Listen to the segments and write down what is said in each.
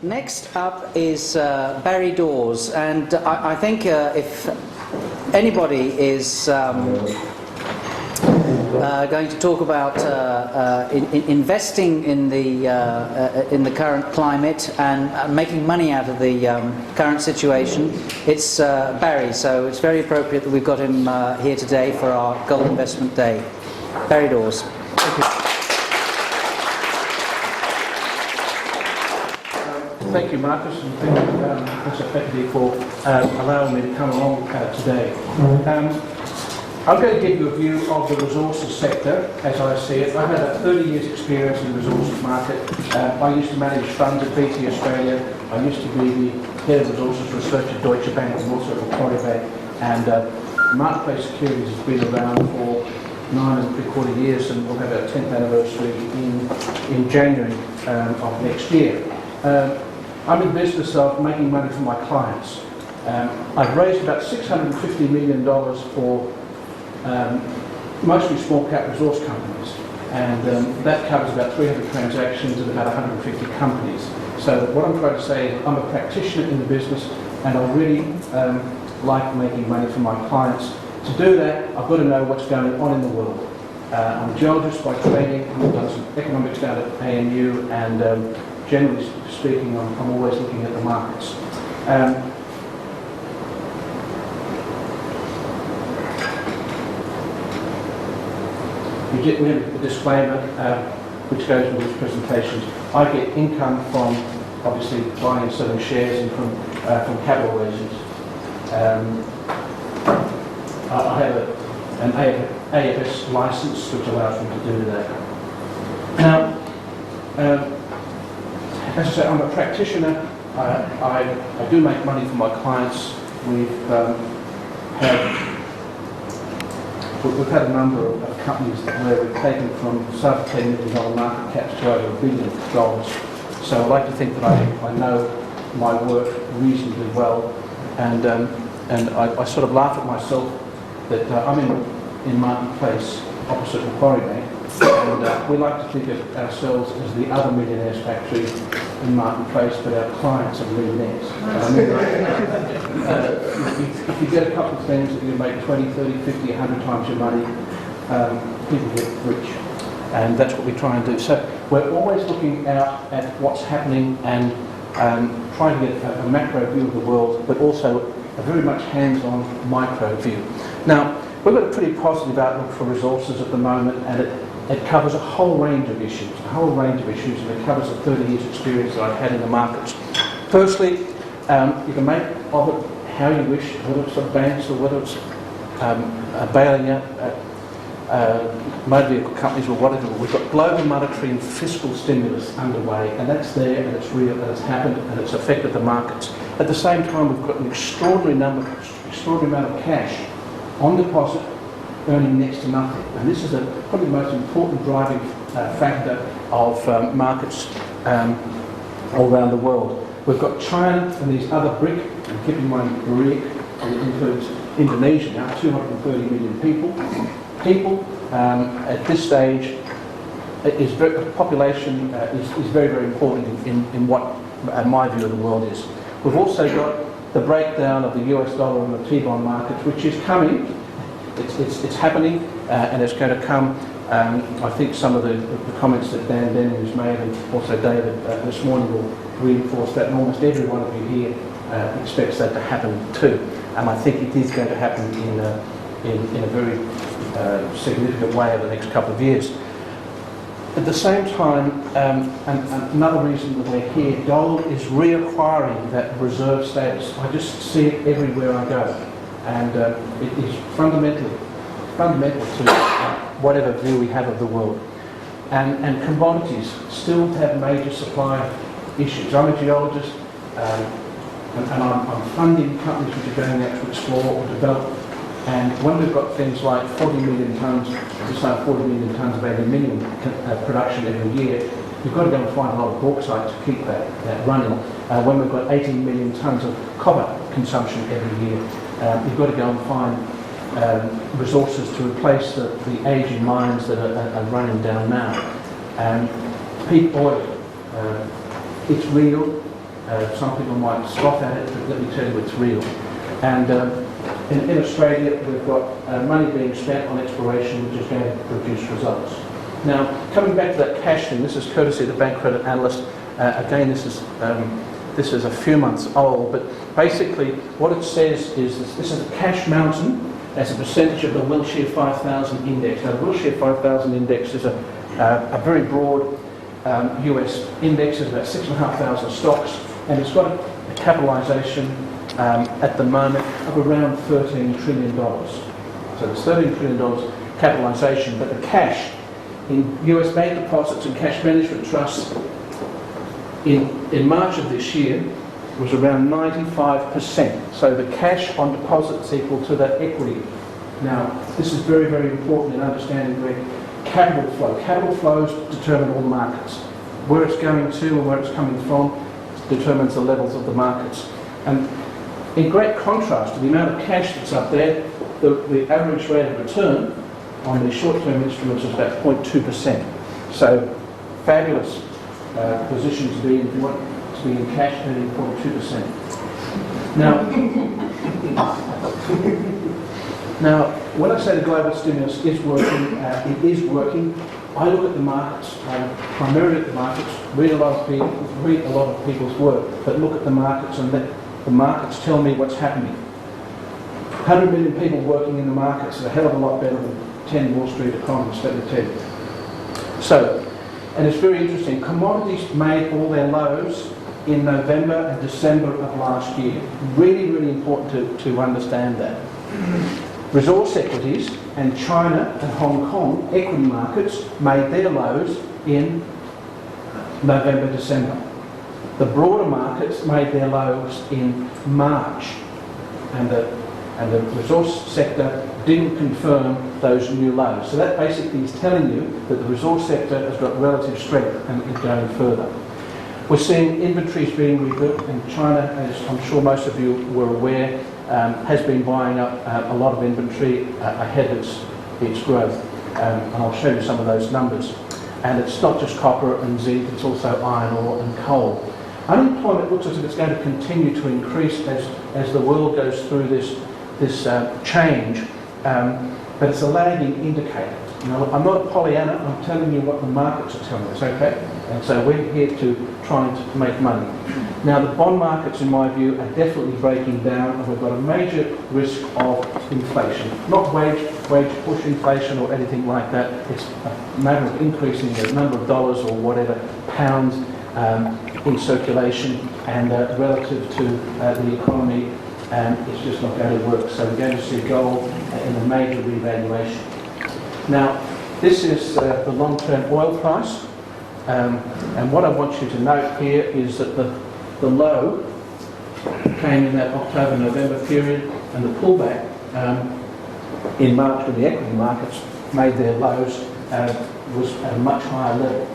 Next up is Barry Dawes, and I think if anybody is going to talk about investing in the current climate and making money out of the current situation, it's Barry. So it's very appropriate that we've got him here today for our Gold Investment Day. Barry Dawes. Thank you. Thank you, Marcus, and thank you, Professor Fekete, for allowing me to come along today. I'm going to give you a view of the resources sector as I see it. I've had about 30 years' experience in the resources market. I used to manage funds at BT Australia. I used to be the head of resources research at Deutsche Bank and also at Macquarie Bank. And Marketplace Securities has been around for 9.75 years, and we'll have our 10th anniversary in January of next year. I'm in the business of making money for my clients. I've raised about $650 million for mostly small cap resource companies, and that covers about 300 transactions and about 150 companies. So what I'm trying to say is I'm a practitioner in the business, and I really like making money for my clients. To do that, I've got to know what's going on in the world. I'm a geologist by training. I've done some economics down at ANU, and generally speaking, I'm always looking at the markets. We have a disclaimer which goes with these presentations. I get income from obviously buying and selling shares and from capital raisings. I have an AFS license which allows me to do that. Now, as I say, I'm a practitioner. I do make money for my clients. We've had a number of companies where we've taken from sub $10 million market caps to over $1 billion. So I like to think that I know my work reasonably well, and I sort of laugh at myself that I'm in Marketplace opposite Macquarie Bank, and we like to think of ourselves as the other millionaires factory in Marketplace, but our clients are millionaires. If you get a couple of things that you make 20, 30, 50, 100 times your money, people get rich. And that's what we try and do. So we're always looking out at what's happening and trying to get a macro view of the world, but also a very much hands-on micro view. Now, we've got a pretty positive outlook for resources at the moment, and it covers a whole range of issues, and it covers the 30 years experience that I've had in the markets. Firstly, you can make of it how you wish, whether it's the banks or whether it's bailing out motor vehicle companies or whatever. We've got global monetary and fiscal stimulus underway, and that's there, and it's real, and it's happened, and it's affected the markets. At the same time, we've got an extraordinary amount of cash on deposit, earning next to nothing. And this is probably the most important driving factor of markets all around the world. We've got China and these other BRIC, and keep in mind BRIC includes Indonesia now, 230 million people. At this stage, population is very, very important in what my view of the world is. We've also got the breakdown of the US dollar and the T-bond markets, which is coming. It's happening, and it's going to come. I think some of the comments that Dan Denning has made, and also David this morning, will reinforce that, and almost every one of you here expects that to happen too. And I think it is going to happen in a very significant way over the next couple of years. At the same time, and another reason that we're here, gold is reacquiring that reserve status. I just see it everywhere I go. And it is fundamental to whatever view we have of the world. And commodities still have major supply issues. I'm a geologist, and I'm funding companies which are going out to explore or develop. And when we've got things like 40 million tonnes, just over 40 million tonnes of aluminium production every year, you've got to go and find a lot of bauxite to keep that running. When we've got 18 million tonnes of copper consumption every year, you've got to go and find resources to replace the aging mines that are running down now. Peak oil, it's real, Some people might scoff at it, but let me tell you it's real. And in Australia, we've got money being spent on exploration, which is going to produce results. Now, coming back to that cash thing, this is courtesy of the bank credit analyst. Again, this is a few months old, but basically what it says is this is a cash mountain as a percentage of the Wilshire 5000 index. Now, the Wilshire 5000 index is a very broad US index. There's about 6,500 stocks, and it's got a capitalisation at the moment of around $13 trillion. So there's $13 trillion capitalisation, but the cash in US bank deposits and cash management trusts in March of this year was around 95%. So the cash on deposits equal to that equity. Now, this is very, very important in understanding where capital flows determine all the markets. Where it's going to and where it's coming from determines the levels of the markets. And in great contrast to the amount of cash that's up there, the average rate of return on the short-term instruments is about 0.2%. So fabulous position to be in if you want to be in cash, earning 0.2%. Now, when I say the global stimulus is working, it is working. I look at the markets, primarily at the markets, read a lot of people's work, but look at the markets and let the markets tell me what's happening. 100 million people working in the markets is a hell of a lot better than 10 Wall Street economists, let me tell you. So, and it's very interesting, commodities made all their lows in November and December of last year. Really, really important to understand that. Resource equities and China and Hong Kong equity markets made their lows in November, December. The broader markets made their lows in March, and the resource sector didn't confirm those new lows. So that basically is telling you that the resource sector has got relative strength and is going further. We're seeing inventories being rebuilt, and China, as I'm sure most of you were aware, has been buying up a lot of inventory ahead of its growth. And I'll show you some of those numbers. And it's not just copper and zinc, it's also iron ore and coal. Unemployment looks as if it's going to continue to increase as the world goes through this change, but it's a lagging indicator. You know, I'm not a Pollyanna, I'm telling you what the markets are telling us, okay? And so we're here to try and make money. Now, the bond markets, in my view, are definitely breaking down, and we've got a major risk of inflation. Not wage push inflation or anything like that. It's a matter of increasing the number of dollars or whatever pounds in circulation, and relative to the economy, it's just not going to work. So we're going to see gold in a major revaluation. Now, this is the long-term oil price, and what I want you to note here is that the low came in that October-November period, and the pullback in March when the equity markets made their lows was at a much higher level.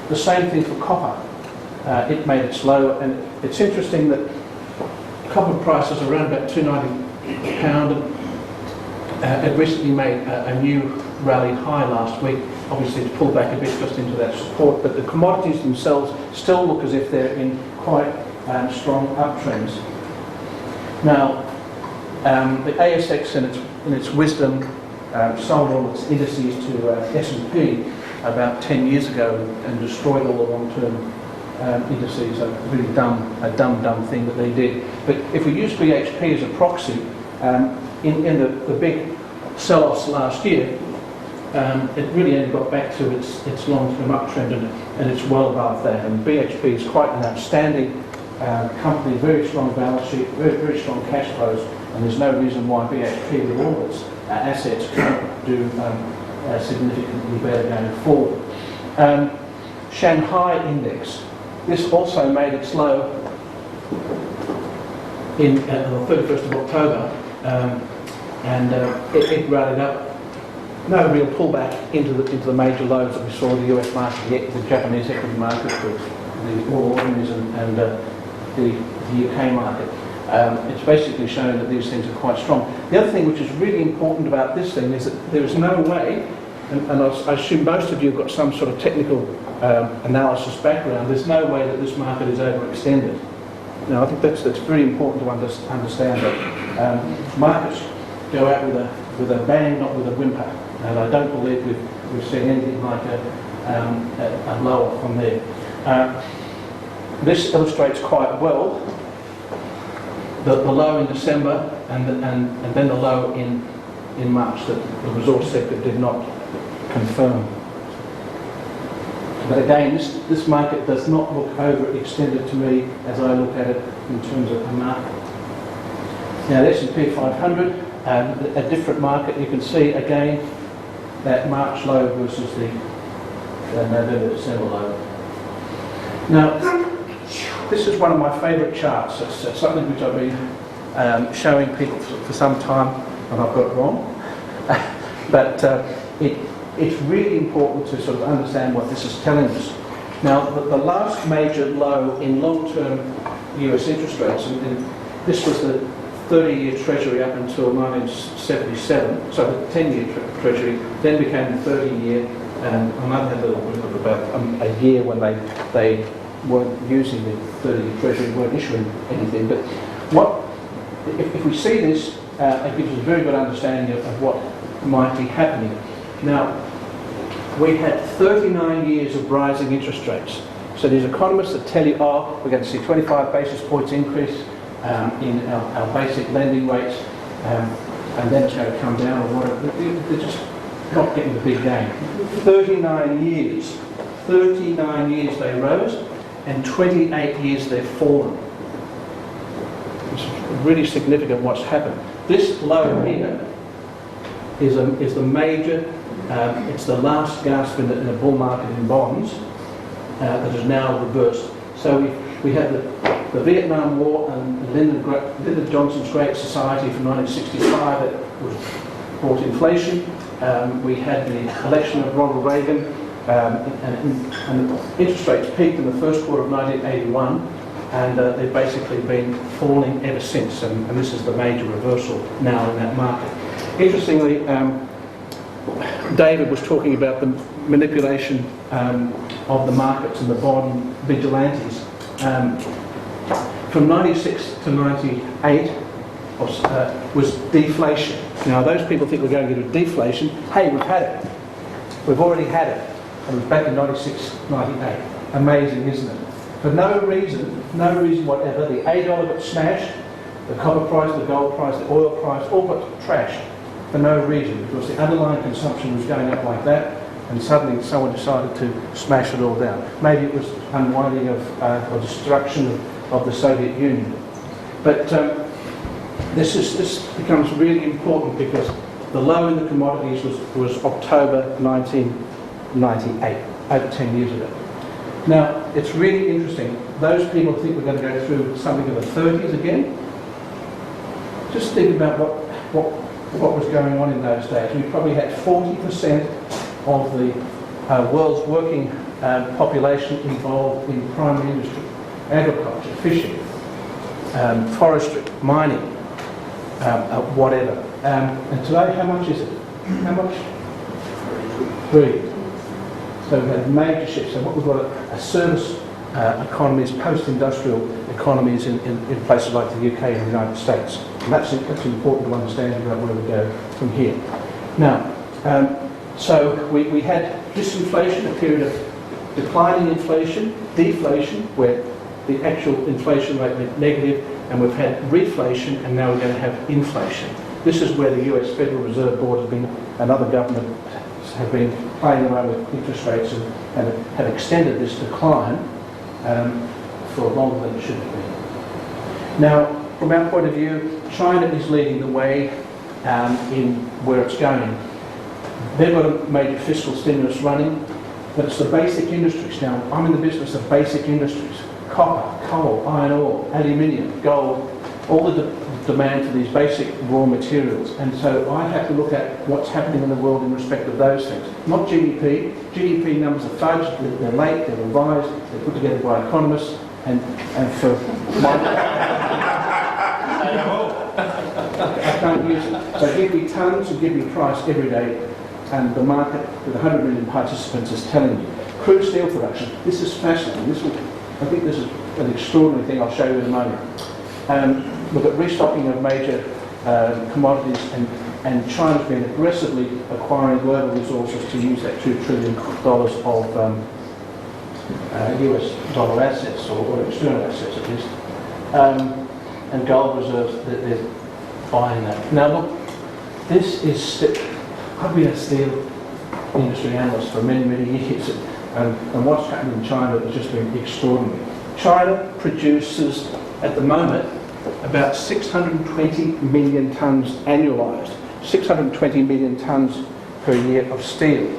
The same thing for copper. It made its low, and it's interesting that copper prices are around about $2.90 a pound. It recently made a new rally high last week. Obviously it's pulled back a bit just into that support, but the commodities themselves still look as if they're in quite strong uptrends. Now, the ASX in its wisdom sold all its indices to S&P about 10 years ago and destroyed all the long-term indices. A really dumb thing that they did. But if we use BHP as a proxy, in the big sell-offs last year, it really only got back to its long-term uptrend, and it's well above that. And BHP is quite an outstanding company, very strong balance sheet, very strong cash flows, and there's no reason why BHP, with all its assets, can't do significantly better going forward. Shanghai Index. This also made its low on the 31st of October, and it rallied up. No real pullback into the major lows that we saw in the US market, the Japanese equity market, the All Ordinaries and the UK market. It's basically showing that these things are quite strong. The other thing which is really important about this thing is that there is no way, and I assume most of you have got some sort of technical analysis background, there's no way that this market is overextended. Now, I think that's very important to understand that markets go out with a bang, not with a whimper. And I don't believe we've seen anything like a blow off from there. This illustrates quite well the low in December and then the low in March that the resource sector did not confirm. But again, this market does not look overextended to me as I look at it in terms of a market. Now, the S&P 500, a different market. You can see again that March low versus the November-December low. Now, this is one of my favourite charts. It's something which I've been showing people for some time, and I've got it wrong. But it's really important to sort of understand what this is telling us. Now, the last major low in long-term US interest rates, and this was the 30-year Treasury up until 1977, so the 10-year Treasury, then became the 30-year, and I might have a little bit of about a year when they weren't using the 30-year Treasury, weren't issuing anything. But if we see this, it gives us a very good understanding of what might be happening. Now, we had 39 years of rising interest rates. So these economists that tell you, oh, we're going to see 25 basis points increase in our basic lending rates, and then it's going to come down or whatever. They're just not getting the big game. 39 years they rose, and 28 years they've fallen. It's really significant what's happened. This low here is the major, it's the last gasp in a bull market in bonds that is now reversed. So we had the Vietnam War and Lyndon Johnson's Great Society from 1965 that was brought inflation. We had the election of Ronald Reagan, and interest rates peaked in the first quarter of 1981, and they've basically been falling ever since, and this is the major reversal now in that market. Interestingly, David was talking about the manipulation of the markets and the bond vigilantes. From 96 to 98 was deflation. Now, those people think we're going into deflation. Hey, we've had it. We've already had it. And it was back in 96, 98. Amazing, isn't it? For no reason whatever, the $8 got smashed, the copper price, the gold price, the oil price, all got trashed for no reason, because the underlying consumption was going up like that, and suddenly someone decided to smash it all down. Maybe it was unwinding or destruction of the Soviet Union. But this becomes really important because the low in the commodities was October 1998, over 10 years ago. Now, it's really interesting. Those people think we're going to go through something in the 30s again. Just think about what was going on in those days. We probably had 40% of the world's working population involved in primary industry, agriculture, fishing, forestry, mining, whatever. And today, how much is it? How much? 3. So we've had major shifts. So what we've got a service economies, post-industrial economies in places like the UK and the United States. And that's important to understand about where we go from here. Now, so we had disinflation, a period of declining inflation, deflation, where the actual inflation rate went negative, and we've had reflation, and now we're going to have inflation. This is where the US Federal Reserve Board has been, and other governments have been playing around with interest rates and have extended this decline for longer than it should have been. Now, from our point of view, China is leading the way in where it's going. They've got a major fiscal stimulus running, but it's the basic industries. Now, I'm in the business of basic industries. Copper, coal, iron ore, aluminium, gold, all the demand for these basic raw materials. And so I have to look at what's happening in the world in respect of those things. Not GDP. GDP numbers are fudged, they're late, they're revised, they're put together by economists, and for my... I can't use it. So give me tons and give me price every day, and the market with 100 million participants is telling you. Crude steel production, this is fascinating. I think this is an extraordinary thing I'll show you in a moment. Look at restocking of major commodities, and China's been aggressively acquiring global resources to use that $2 trillion of US dollar assets, or external assets at least, and gold reserves, that they're buying that. Now look, this is, I've been a steel industry analyst for many, many years, and what's happening in China has just been extraordinary. China produces, at the moment, about 620 million tonnes annualised, 620 million tonnes per year of steel.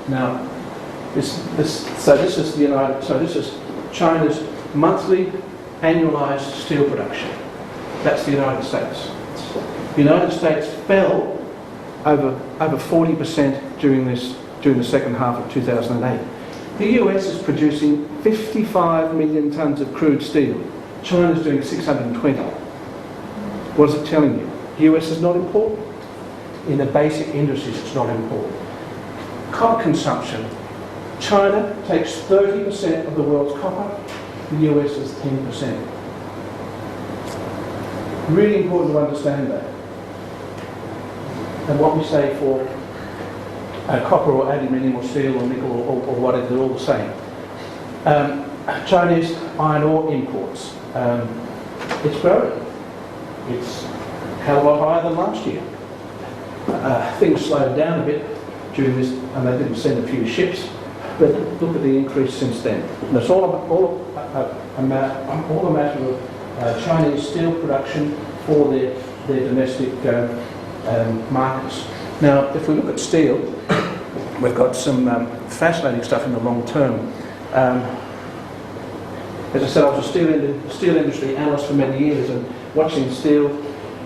Now, this is China's monthly annualised steel production. That's the United States. The United States fell over 40% during the second half of 2008. The US is producing 55 million tonnes of crude steel. China's doing 620. What is it telling you? US is not important. In the basic industries, it's not important. Copper consumption. China takes 30% of the world's copper. The US is 10%. Really important to understand that. And what we say for copper or aluminium or steel or nickel or whatever, they're all the same. Chinese iron ore imports. It's growing. It's a hell of a lot higher than last year. Things slowed down a bit during this, and they didn't send a few ships, but look at the increase since then. And it's all a matter of Chinese steel production for their domestic markets. Now, if we look at steel, we've got some fascinating stuff in the long term. As I said, I was a steel industry analyst for many years, and watching steel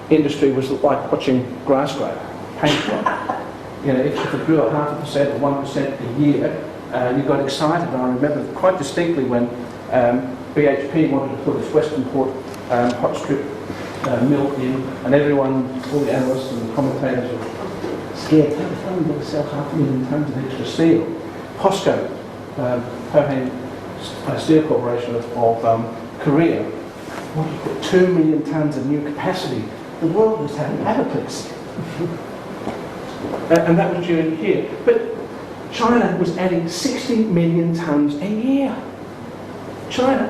industry was like watching grass grow, paint dry. You know, if it grew at 0.5% or 1% a year, you got excited. And I remember quite distinctly when BHP wanted to put its Western Port hot strip mill in, and everyone, all the analysts and the commentators were scared. How the hell are we going to sell 500,000 tonnes of extra steel? POSCO, Pohang Steel Corporation of Korea, wanted to put 2 million tonnes of new capacity. The world was having apoplexy. And that was during here. But China was adding 60 million tonnes a year. China,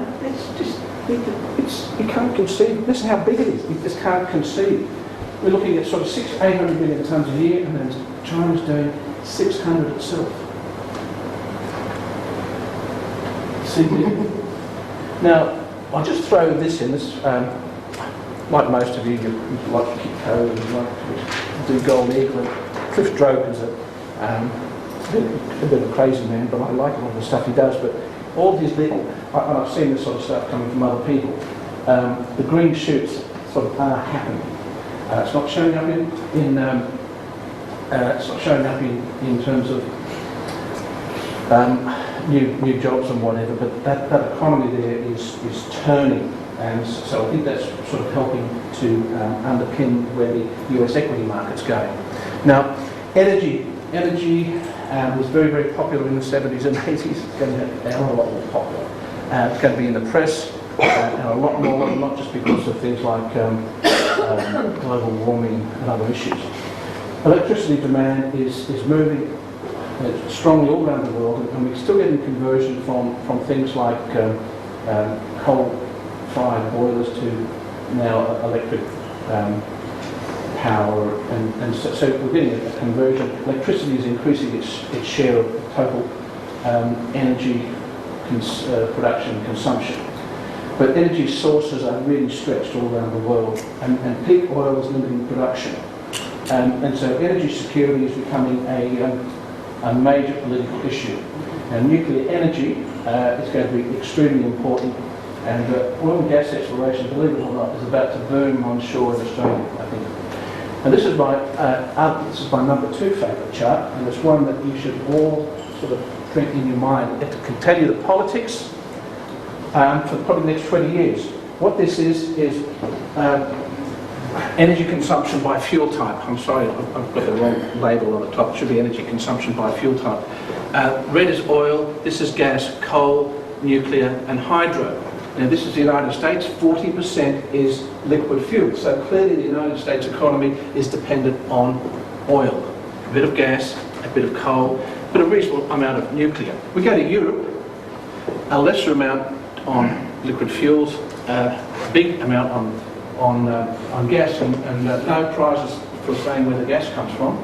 you can't conceive. This is how big it is. You just can't conceive. We're looking at sort of 800 million tonnes a year, and then China's doing 600 itself. See? Now, I'll just throw this in. This, like most of you, you like to keep code and like to do gold eagle. Cliff Droke is a bit of a crazy man, but I like a lot of the stuff he does. But all his little, and I've seen this sort of stuff coming from other people, the green shoots sort of are happening. It's not showing up it's not showing up in terms of new jobs and whatever, but that economy there is turning, and so I think that's sort of helping to underpin where the US equity market's going. Now, energy was very, very popular in the 70s and 80s. It's going to get a lot more popular. It's going to be in the press, and a lot more, not just because of things like global warming and other issues. Electricity demand is moving strongly all around the world, and we're still getting conversion from things like coal-fired boilers to now electric power, and so we're getting a conversion. Electricity is increasing its share of total energy production and consumption. But energy sources are really stretched all around the world, and peak oil is limiting production. And so energy security is becoming a major political issue. And nuclear energy is going to be extremely important, and oil and gas exploration, believe it or not, is about to boom onshore in Australia, I think. And this is my number 2 favourite chart, and it's one that you should all sort of drink in your mind. It can tell you the politics for probably the next 20 years. What this is energy consumption by fuel type. I'm sorry, I've got the wrong label on the top. It should be energy consumption by fuel type. Red is oil, this is gas, coal, nuclear and hydro. Now this is the United States, 40% is liquid fuel. So clearly the United States economy is dependent on oil. A bit of gas, a bit of coal, but a reasonable amount of nuclear. We go to Europe, a lesser amount on liquid fuels, a big amount on gas, and no prizes for saying where the gas comes from,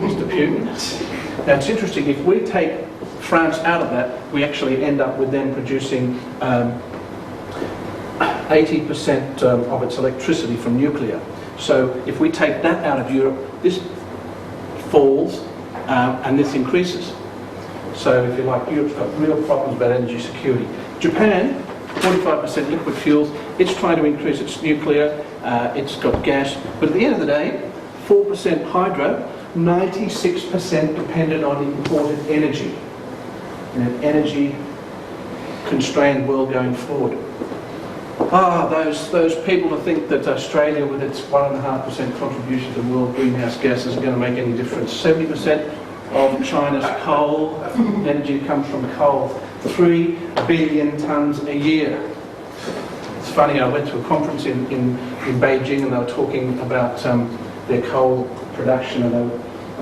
Mr. Putin. Now it's interesting, if we take France out of that, we actually end up with them producing 80% of its electricity from nuclear. So if we take that out of Europe, this falls and this increases. So if you like, Europe's got real problems about energy security. Japan, 45% liquid fuels, it's trying to increase its nuclear, it's got gas, but at the end of the day, 4% hydro, 96% dependent on imported energy in an energy-constrained world going forward. Those people who think that Australia, with its 1.5% contribution to world greenhouse gases, are going to make any difference. 70% of China's coal energy comes from coal. 3 billion tonnes a year. It's funny, I went to a conference in Beijing and they were talking about their coal production, and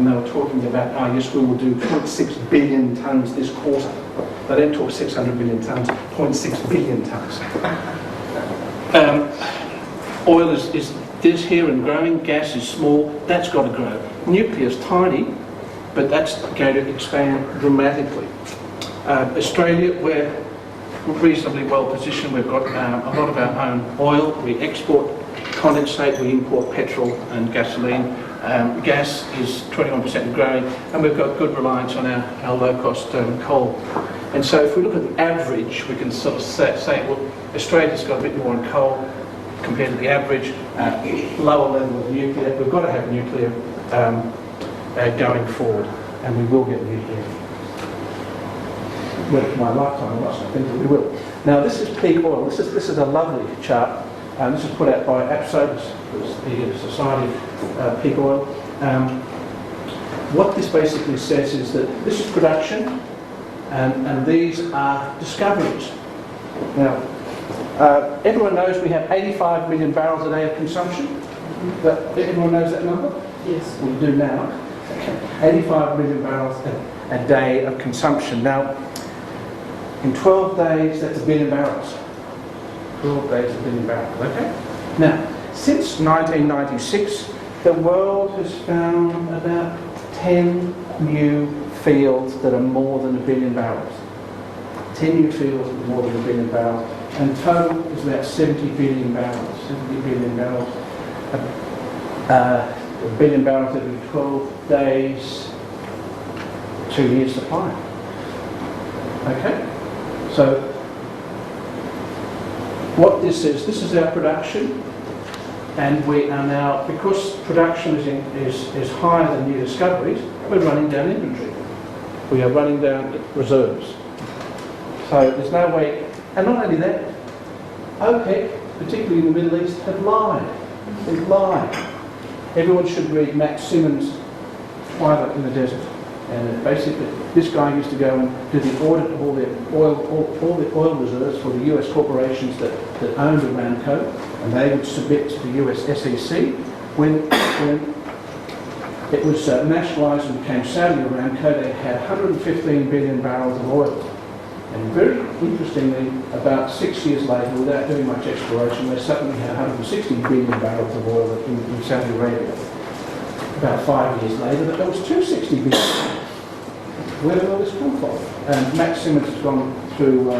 they were talking about, yes, we will do 0.6 billion tonnes this quarter. They don't talk 600 million tonnes, 0.6 billion tonnes. Oil is this here and growing, gas is small, that's got to grow. Nuclear is tiny, but that's going to expand dramatically. Australia, we're reasonably well positioned. We've got a lot of our own oil. We export condensate, we import petrol and gasoline. Gas is 21% growing, and we've got good reliance on our low-cost coal. And so if we look at the average, we can sort of say well, Australia's got a bit more on coal compared to the average, lower level of nuclear. We've got to have nuclear going forward, and we will get nuclear. Well, my lifetime, I think that we will. Now this is peak oil. This is a lovely chart. This is put out by APSO, the Society of Peak Oil. What this basically says is that this is production, and these are discoveries. Now, everyone knows we have 85 million barrels a day of consumption. Everyone knows that number? Yes. We do now. 85 million barrels a day of consumption. Now, in 12 days, that's 1 billion barrels. 12 days, 1 billion barrels, okay? Now, since 1996, the world has found about 10 new fields that are more than 1 billion barrels. 10 new fields with more than 1 billion barrels. And total is about 70 billion barrels. 70 billion barrels. 1 billion barrels every 12 days, 2 years supply. Okay? So, what this is our production, and we are now, because production is higher than new discoveries, we're running down inventory. We are running down reserves. So there's no way, and not only that, OPEC, particularly in the Middle East, have lied. They've lied. Everyone should read Matt Simmons' Twilight in the Desert. And basically, this guy used to go and do the audit of all the oil reserves for the US corporations that owned Aramco, and they would submit to the US SEC. When it was nationalised and became Saudi Aramco, they had 115 billion barrels of oil. And very interestingly, about 6 years later, without doing much exploration, they suddenly had 160 billion barrels of oil in Saudi Arabia. About 5 years later, there was 260 billion. Where did all this come from? And Matt Simmons has gone through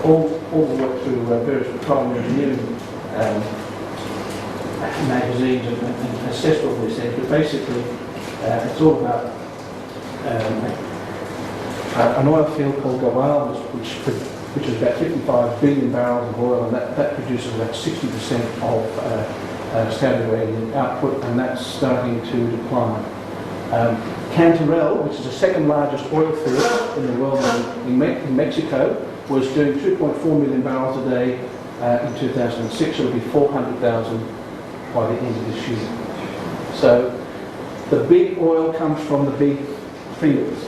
all the work through various petroleum engineering magazines and assessed all this. But basically, it's all about an oil field called Gawal, which is about 55 billion barrels of oil, and that produces about 60% of Saudi Arabian output, and that's starting to decline. Cantarell, which is the second largest oil field in the world in Mexico, was doing 2.4 million barrels a day in 2006. It'll be 400,000 by the end of this year. So the big oil comes from the big fields.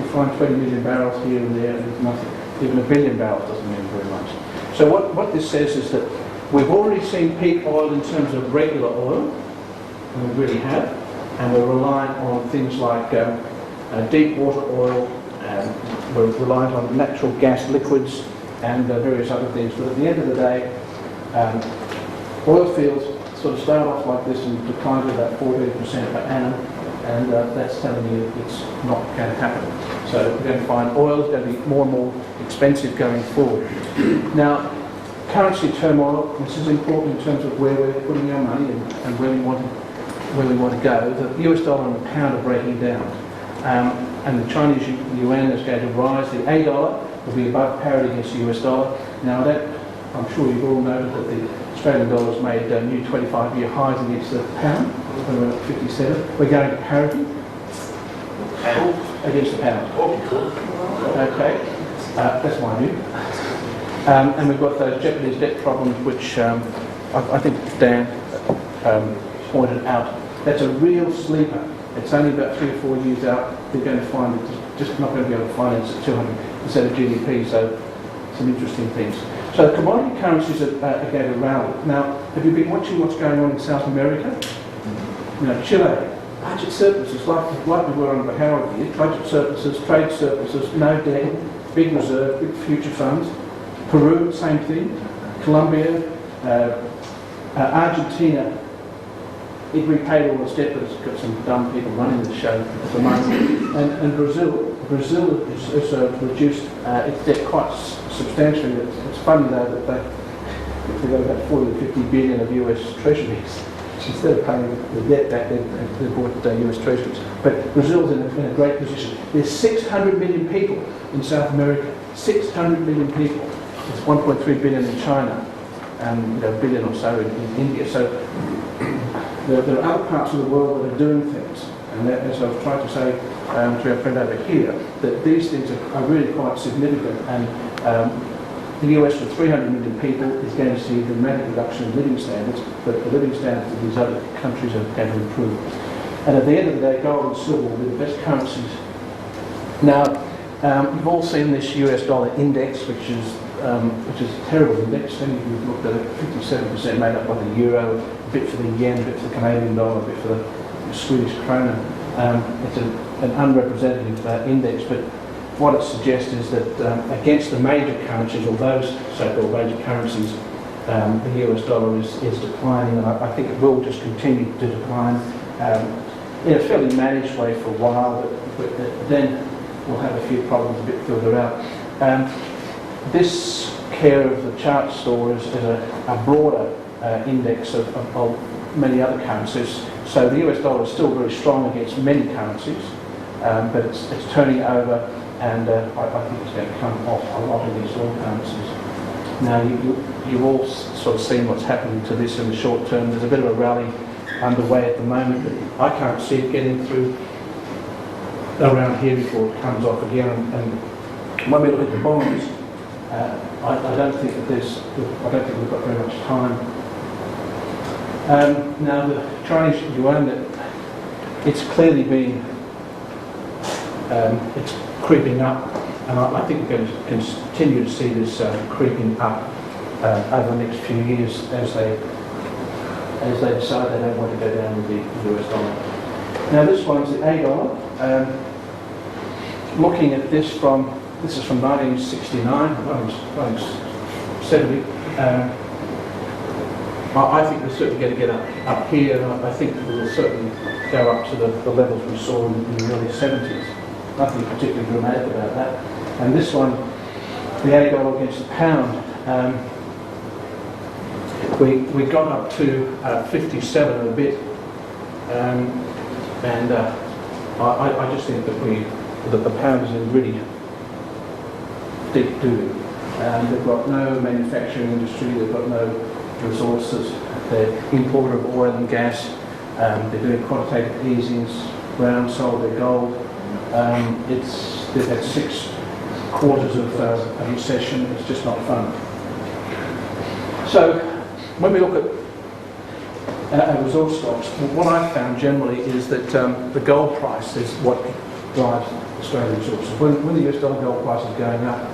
You find 20 million barrels here and there, and it's nothing. Even a billion barrels doesn't mean very much. So what this says is that we've already seen peak oil in terms of regular oil, and we really have, and we're reliant on things like deep water oil, we're reliant on natural gas liquids and various other things. But at the end of the day, oil fields sort of start off like this and decline to about 14% per annum, and that's telling you it's not going to happen. So we're going to find oil is going to be more and more expensive going forward. Now, currency turmoil, this is important in terms of where we're putting our money and where we want to go. The US dollar and the pound are breaking down. And the Chinese yuan is going to rise. The A dollar will be above parity against the US dollar. Now, I'm sure you've all noted that the Australian dollar has made new 25-year highs against the pound. We're at 57. We're going to parity against the pound. Okay, that's my view. And we've got those Japanese debt problems, which I think Dan pointed out. That's a real sleeper. It's only about 3 or 4 years out. They're going to find it's just not going to be able to finance at 200% of GDP. So some interesting things. So the commodity currencies are going to rally. Now, have you been watching what's going on in South America? You know, Chile, budget surpluses, like we were under Howard here, budget surpluses, trade surpluses, no debt, big reserve, big future funds. Peru, same thing. Colombia, Argentina, it repaid all its debt, but it's got some dumb people running the show at the moment. And Brazil has reduced its debt quite substantially. It's funny though that they got about 40 to 50 billion of US treasuries. Instead of paying the debt back, they bought US treasuries. But Brazil's in a great position. There's 600 million people in South America. 600 million people. It's 1.3 billion in China, and a billion or so in India. So there are other parts of the world that are doing things. And that, as I've tried to say to our friend over here, that these things are really quite significant. And the US, with 300 million people, is going to see a dramatic reduction in living standards, but the living standards of these other countries are going to improve. And at the end of the day, gold and silver will be the best currencies. Now, you've all seen this US dollar index, which is a terrible index. And you've looked at it, 57% made up by the euro, a bit for the yen, a bit for the Canadian dollar, a bit for the Swedish krona. It's an unrepresentative index, but what it suggests is that against the major currencies, or those so-called major currencies, the US dollar is declining, and I think it will just continue to decline in a fairly managed way for a while, but then we'll have a few problems a bit further out. This care of the chart store is a broader index of many other currencies. So the US dollar is still very strong against many currencies, but it's turning over, and I think it's going to come off a lot of these oil currencies. Now you've all sort of seen what's happening to this in the short term. There's a bit of a rally underway at the moment, but I can't see it getting through around here before it comes off again. And when we look at the bonds, I don't think we've got very much time. Now the Chinese yuan, it's clearly been it's creeping up, and I think we're going to continue to see this creeping up over the next few years as they decide they don't want to go down with the US dollar. Now this one's the A dollar. Looking at this is from 1969, 1970. I think we're certainly going to get up here, and I think we will certainly go up to the levels we saw in the early 70s. Nothing particularly dramatic about that. And this one, the A dollar against the pound, we got up to 57 and a bit, and I just think that the pound is in really deep doo. They've got no manufacturing industry, they've got no resources, they're importer of oil and gas, they're doing quantitative easings, Brown sold their gold. They've had 6 quarters of a recession. It's just not fun. So when we look at resource stocks, what I've found generally is that the gold price is what drives Australian resources. When the US dollar gold price is going up,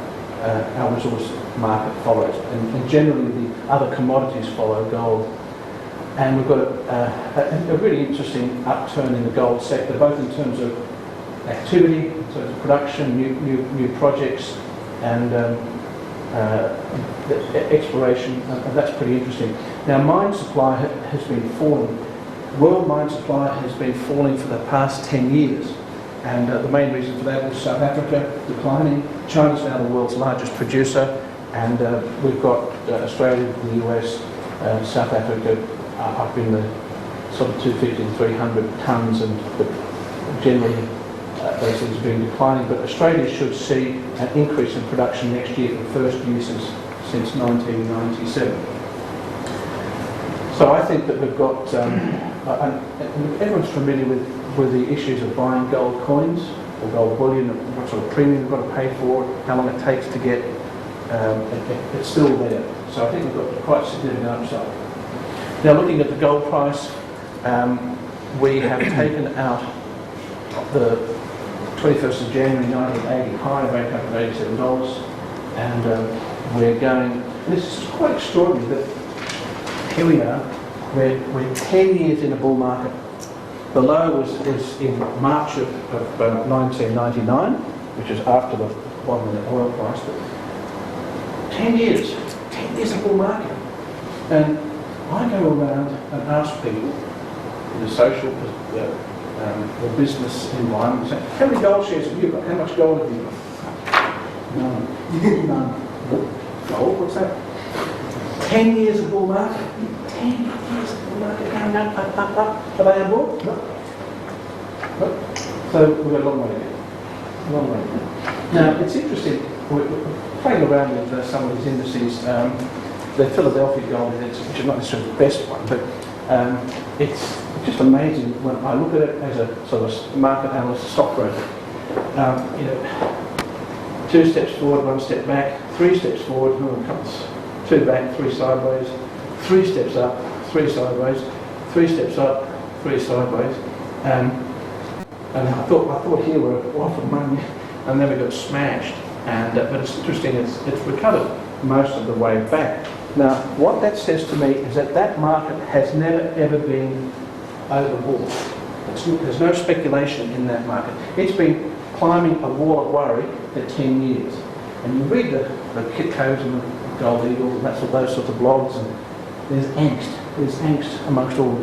our resource market follows, and generally the other commodities follow gold. And we've got a really interesting upturn in the gold sector, both in terms of activity, in terms of production, new projects, and exploration, and that's pretty interesting. Now, mine supply has been falling. World mine supply has been falling for the past 10 years. And the main reason for that was South Africa declining. China's now the world's largest producer, and we've got Australia, the US, South Africa up in the sort of 250 to 300 tonnes, and generally those things have been declining. But Australia should see an increase in production next year for the first year since 1997. So I think that we've got, and everyone's familiar with the issues of buying gold coins or gold bullion, what sort of premium you've got to pay for it, how long it takes to get, it's still there. So I think we've got quite significant upside. Now, looking at the gold price, we have taken out the 21st of January 1980 high of $887, and we're going, and this is quite extraordinary that here we are, we're 10 years in a bull market. The low was in March of 1999, which is after the bottom of the oil price. But 10 years of bull market. And I go around and ask people in the social or business environment, say, how many gold shares have you got? How much gold have you got? None. None. Gold? What's that? 10 years of bull market. 10 years of bull market going up. Are they on board? No. So we've got a long way to go. A long way to go. Now, it's interesting, we're playing around with some of these indices. The Philadelphia Gold Index, which is not necessarily the best one, but it's just amazing when I look at it as a sort of market analyst, stockbroker. You know, 2 steps forward, 1 step back, 3 steps forward, 2 back, 3 sideways, 3 steps up, 3 sideways, 3 steps up, 3 sideways. And I thought here we're off of money, and then we got smashed. But it's interesting, it's recovered most of the way back. Now, what that says to me is that market has never ever been overbought. There's no speculation in that market. It's been climbing a wall of worry for 10 years. And you read the Kit Codes and the Gold Eagle and those sorts of blogs, and there's angst. There's angst amongst all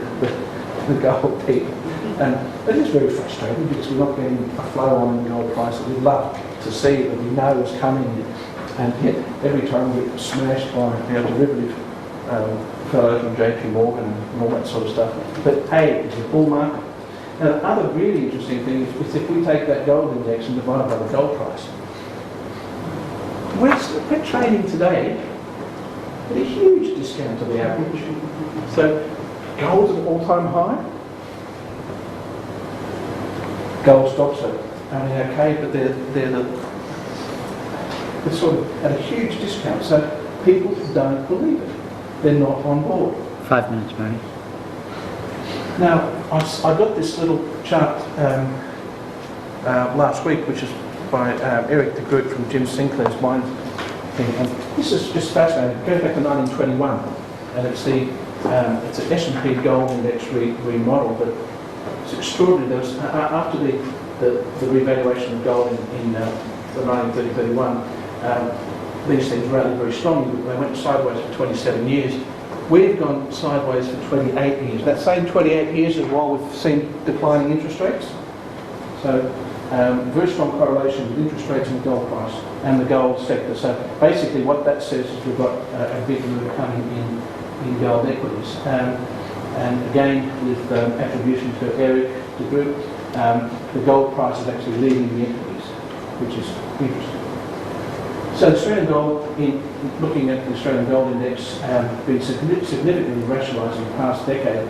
the gold people. And it is very frustrating because we're not getting a flow on in gold price that we'd love to see, that we know is coming. And yet, every time we get smashed by derivative fellows from JP Morgan and all that sort of stuff. But A, it's a bull market. Now, the other really interesting thing is if we take that gold index and divide it by the gold price, we're trading today at a huge discount to the average. So, gold's at an all-time high. Gold stocks are only okay, but they're sort of at a huge discount. So people don't believe it. They're not on board. 5 minutes, Barry. Now, I got this little chart last week, which is by Eric de Groot from Jim Sinclair's mine thing. And this is just fascinating. It goes back to 1921, and it's an S&P Gold Index remodel, but it's extraordinary. There was, after the revaluation of gold in the 1930-31, these things rallied very strongly. They went sideways for 27 years. We've gone sideways for 28 years. That same 28 years is while we've seen declining interest rates. So very strong correlation with interest rates and the gold price and the gold sector. So basically what that says is we've got a big move coming in gold equities. And again, with attribution to Eric de Groot, the gold price is actually leading the equities, which is interesting. So the Australian gold, looking at the Australian Gold Index, been significantly rationalised in the past decade.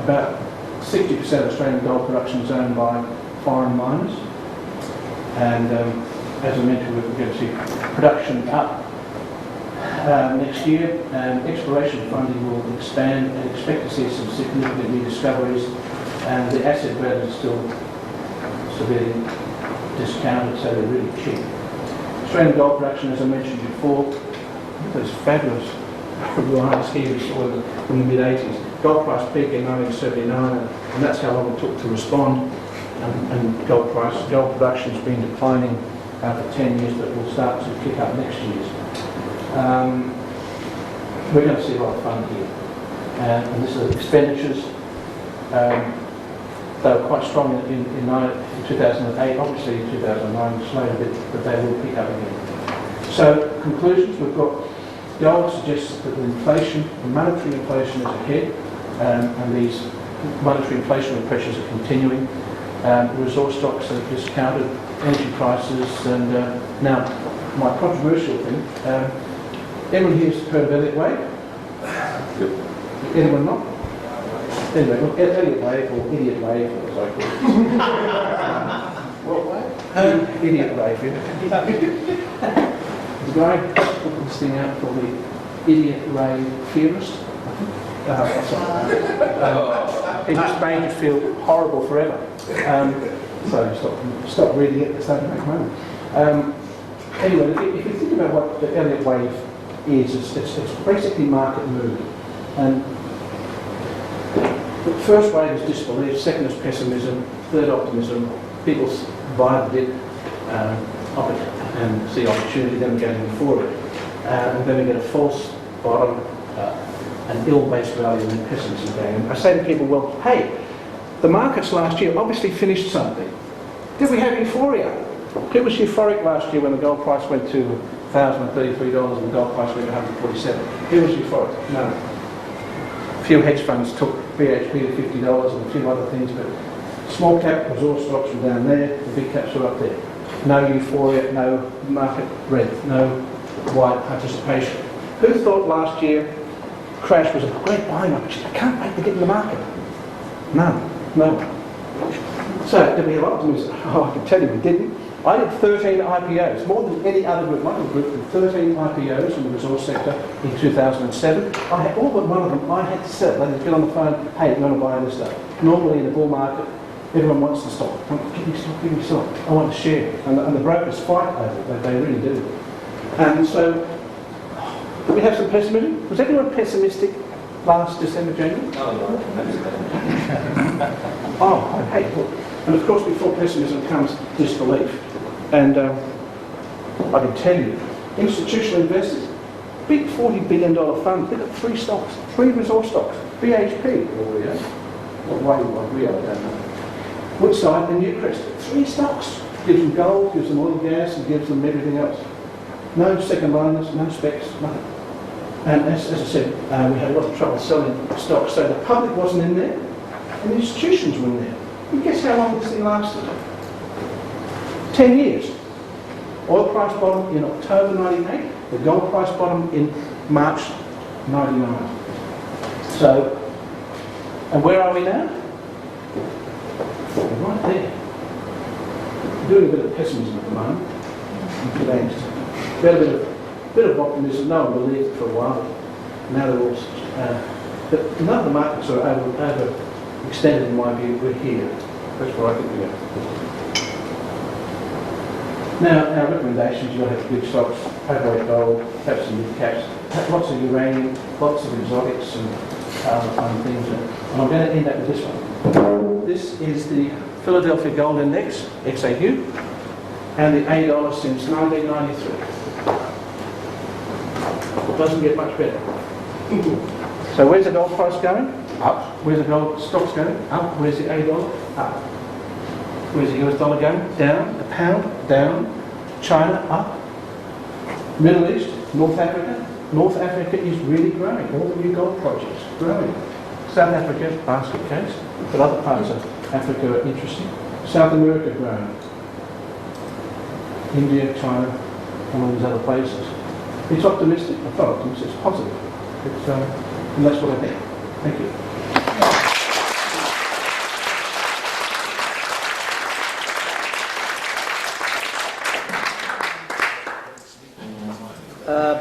About 60% of Australian gold production is owned by foreign miners. And as I mentioned, we're going to see production up next year. Exploration funding will expand and expect to see some significant new discoveries. And the asset values are still severely discounted, so they're really cheap. Australian gold production, as I mentioned before, those fabulous lines here we saw in the mid-80s. Gold price peak in 1979, and that's how long it took to respond. And gold production has been declining for 10 years, but will start to kick up next year. We're going to see a lot of fun here. And this is expenditures. They were quite strong in 2008, obviously in 2009, slowed a bit, but they will pick up again. So, conclusions, we've got gold suggests that the inflation, the monetary inflation is ahead, and these monetary inflationary pressures are continuing. Resource stocks are discounted, energy prices, and now, my controversial thing, anyone here's heard of Elliott Wave? Anyone not? Anyway, look, Elliott Wave, or Idiot Wave, as I call it. What wave? Idiot Wave, yeah. The guy put this thing out called the Idiot Ray Theorist. It just made you feel horrible forever. So stop reading it, start to make money. Anyway, if you think about what the Elliott Wave is, it's basically market moving. And the first wave is disbelief, second is pessimism, third optimism. People buy the dip and see opportunity, then we go to before it. And then we get a false bottom, an ill-based value, and then pessimism again. And I say to people, well, hey, the markets last year obviously finished something. Did we have euphoria? It was euphoric last year when the gold price went to $1,033 and the gold price went to $147. It was euphoric. No. A few hedge funds took BHP to $50 and a few other things, but small cap resource stocks were down there, the big caps were up there. No euphoria, no market breadth, no wide participation. Who thought last year crash was a great buying opportunity? I can't wait to get in the market. None. No one. So, did we have optimism? Oh, I can tell you we didn't. I did 13 IPOs, more than any other group. My little group did 13 IPOs in the resource sector in 2007. I had all but one of them I had to sell. They would get on the phone, hey, you want to buy this stuff? Normally in a bull market, everyone wants the stock. Give me stock, give me stock. I want to share. And the brokers fight over it. They really do. And so, did we have some pessimism? Was anyone pessimistic last December, January? Oh, I hate it. And of course, before pessimism comes disbelief. And I can tell you, institutional investors, big $40 billion fund, they've got 3 stocks, 3 resource stocks, BHP, why I don't know. Woodside and Newcrest, 3 stocks. Gives them gold, gives them oil and gas, and gives them everything else. No second liners, no specs, nothing. And as I said, we had a lot of trouble selling stocks, so the public wasn't in there, and the institutions were in there. And guess how long this thing lasted? 10 years. Oil price bottom in October 98, the gold price bottom in March 99. So, and where are we now? We're right there. Doing a bit of pessimism at the moment. We had a bit of optimism. No one believed it for a while. Now they're all. But none of the markets are overextended in my view. We're here. That's where I think we are. Now, our recommendations: you'll have good stocks, overweight gold, have some mid caps, have lots of uranium, lots of exotics, and other fun things. And I'm going to end up with this one. This is the Philadelphia Gold Index, XAU, and the $8 since 1993. It doesn't get much better. So where's the gold price going? Up. Where's the gold stocks going? Up. Where's the $8? Up. Where's the US dollar going? Down. The pound? Down. China? Up. Middle East? North Africa? North Africa is really growing. All the new gold projects growing. South Africa, basket case, but other parts of Africa are interesting. South America growing. India, China, and all these other places. It's optimistic. I'm not optimistic. It's positive. And that's what I think. Thank you.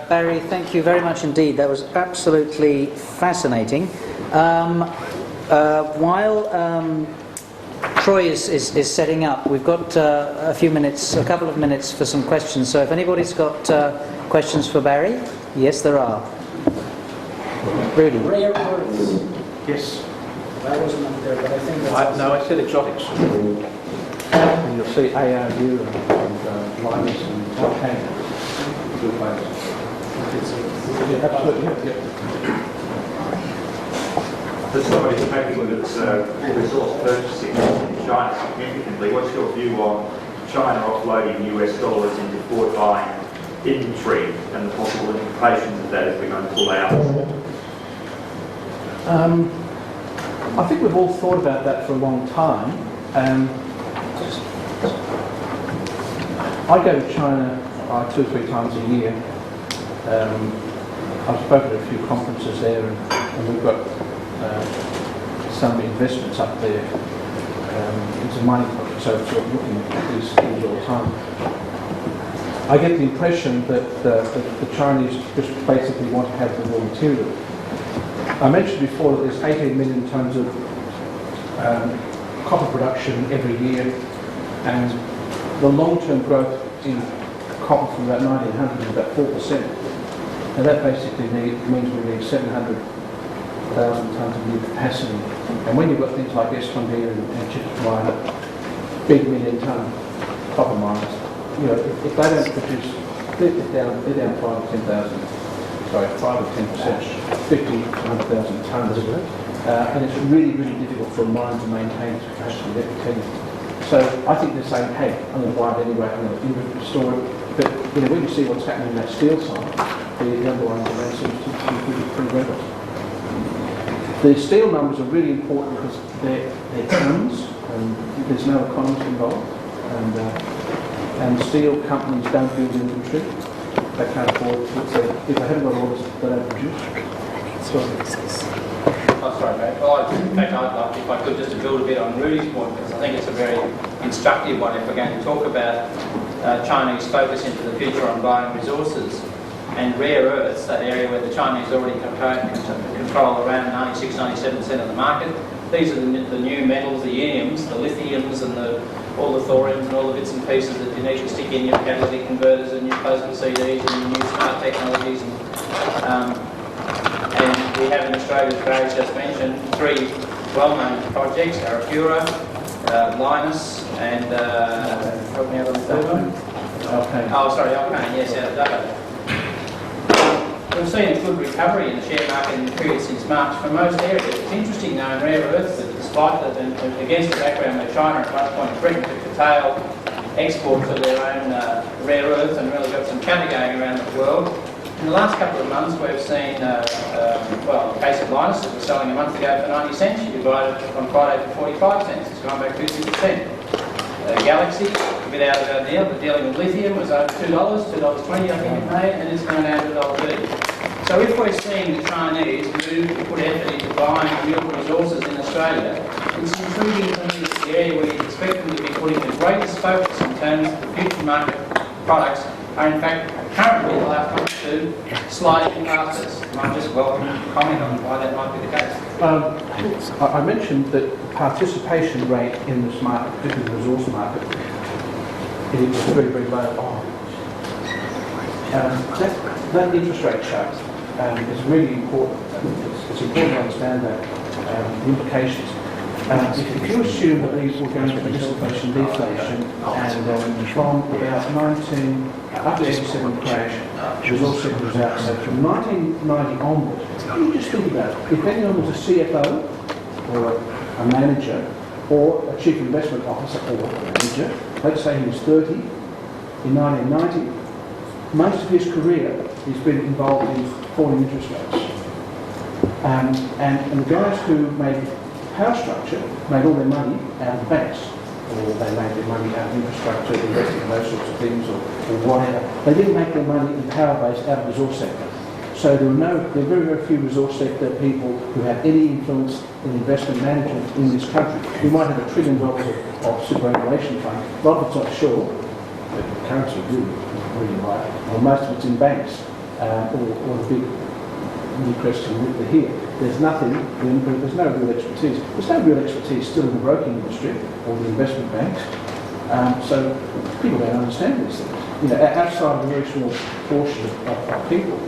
Barry, thank you very much indeed. That was absolutely fascinating. While Troy is setting up. We've got a couple of minutes for some questions. So if anybody's got questions for Barry, yes, there are. Rudy. Rare earths. Yes. That wasn't up there, but I think that's... No, I said exotics. And you'll see ARU and Linus and Acadia. Good players. Yeah, absolutely. Yeah. For somebody who's making that's resource purchasing in China significantly, what's your view on China offloading US dollars into forward buying inventory and the possible implications of that if we're going to pull out? I think we've all thought about that for a long time. I go to China 2 or 3 times a year. I've spoken at a few conferences there, and we've got some investments up there. It's a mining project, so it's sort of looking at these things all the time. I get the impression that the Chinese just basically want to have the raw material. I mentioned before that there's 18 million tonnes of copper production every year, and the long-term growth in copper from about 1900 is about 4%. Now that basically means we need 700,000 tonnes of new capacity. And when you've got things like Escondida and Chiquitana, big million-tonne copper miners, you know, if they don't produce, they're down 5 or 10,000. Sorry, 5 or 10%, 50 to 100,000 tonnes. And it's really, really difficult for a mine to maintain its capacity, let me tell you. So I think they're saying, hey, I'm going to buy it anyway, I'm going to store it. But you know, when you see what's happening in that steel side, the underlying demand seems to be pretty rapid. The steel numbers are really important because they're tonnes, and there's no economics involved. And steel companies don't build inventory. They can't afford it. So if they haven't got orders, they don't produce. Oh, sorry, mate. Well, in fact, I'd like, if I could, just to build a bit on Rudy's point, because I think it's a very instructive one if we're going to talk about Chinese focus into the future on buying resources and rare earths, that area where the Chinese already control around 96-97% of the market. These are the new metals, the iridiums, the lithiums, and all the thoriums and all the bits and pieces that you need to stick in your catalytic converters and your plasma CDs and your new smart technologies. And we have in Australia, as Barry just mentioned, 3 well-known projects: Arafura, Linus, and help me out on the third one. Alkane. Oh, sorry, Alkane, yes, out of Dublin. We've seen a good recovery in the share market in the period since March for most areas. It's interesting though in rare earths that despite that, and against the background that China at one point threatened to curtail exports of their own rare earths and really got some chatter going around the world. In the last couple of months we've seen, well, in the case of Linus that was selling a month ago for 90 cents, you could buy it on Friday for 45 cents. It's gone back 50%. Galaxy, a bit out of our deal, but dealing with lithium was over $2, $2.20 I think it made, and it's gone down to $1.30. So if we're seeing the Chinese move to put effort into buying renewable resources in Australia, it's intriguing to me that the area where you expect them to be putting the greatest focus in terms of the future market products are in fact currently the last month or two sliding past us. I just welcome a comment on why that might be the case. I mentioned that the participation rate in this market, particularly the resource market, is very, very low. That interest rate chart is really important. It's important to understand that, the implications. If you assume that these will go into participation deflation, and from about up to 87 crash, resource sector was out. So from 1990 onwards, you just think about it. If anyone was a CFO or a manager or a chief investment officer or a manager, let's say he was 30 in 1990, most of his career he's been involved in falling interest rates. And the guys who made power structure made all their money out of the banks, or they made their money out of infrastructure, investing in those sorts of things, or whatever. They didn't make their money in power-based out of the resource sector. So there are very, very few resource sector people who have any influence in investment management in this country. We might have $1 trillion of superannuation fund. A lot of it's offshore, but the currency really right, or most of it's in banks, or the big Newcrest and Whitley here. There's nothing, there's no real expertise. There's no real expertise still in the broking industry or the investment banks. So people don't understand these things. You know, outside of a very small portion of people,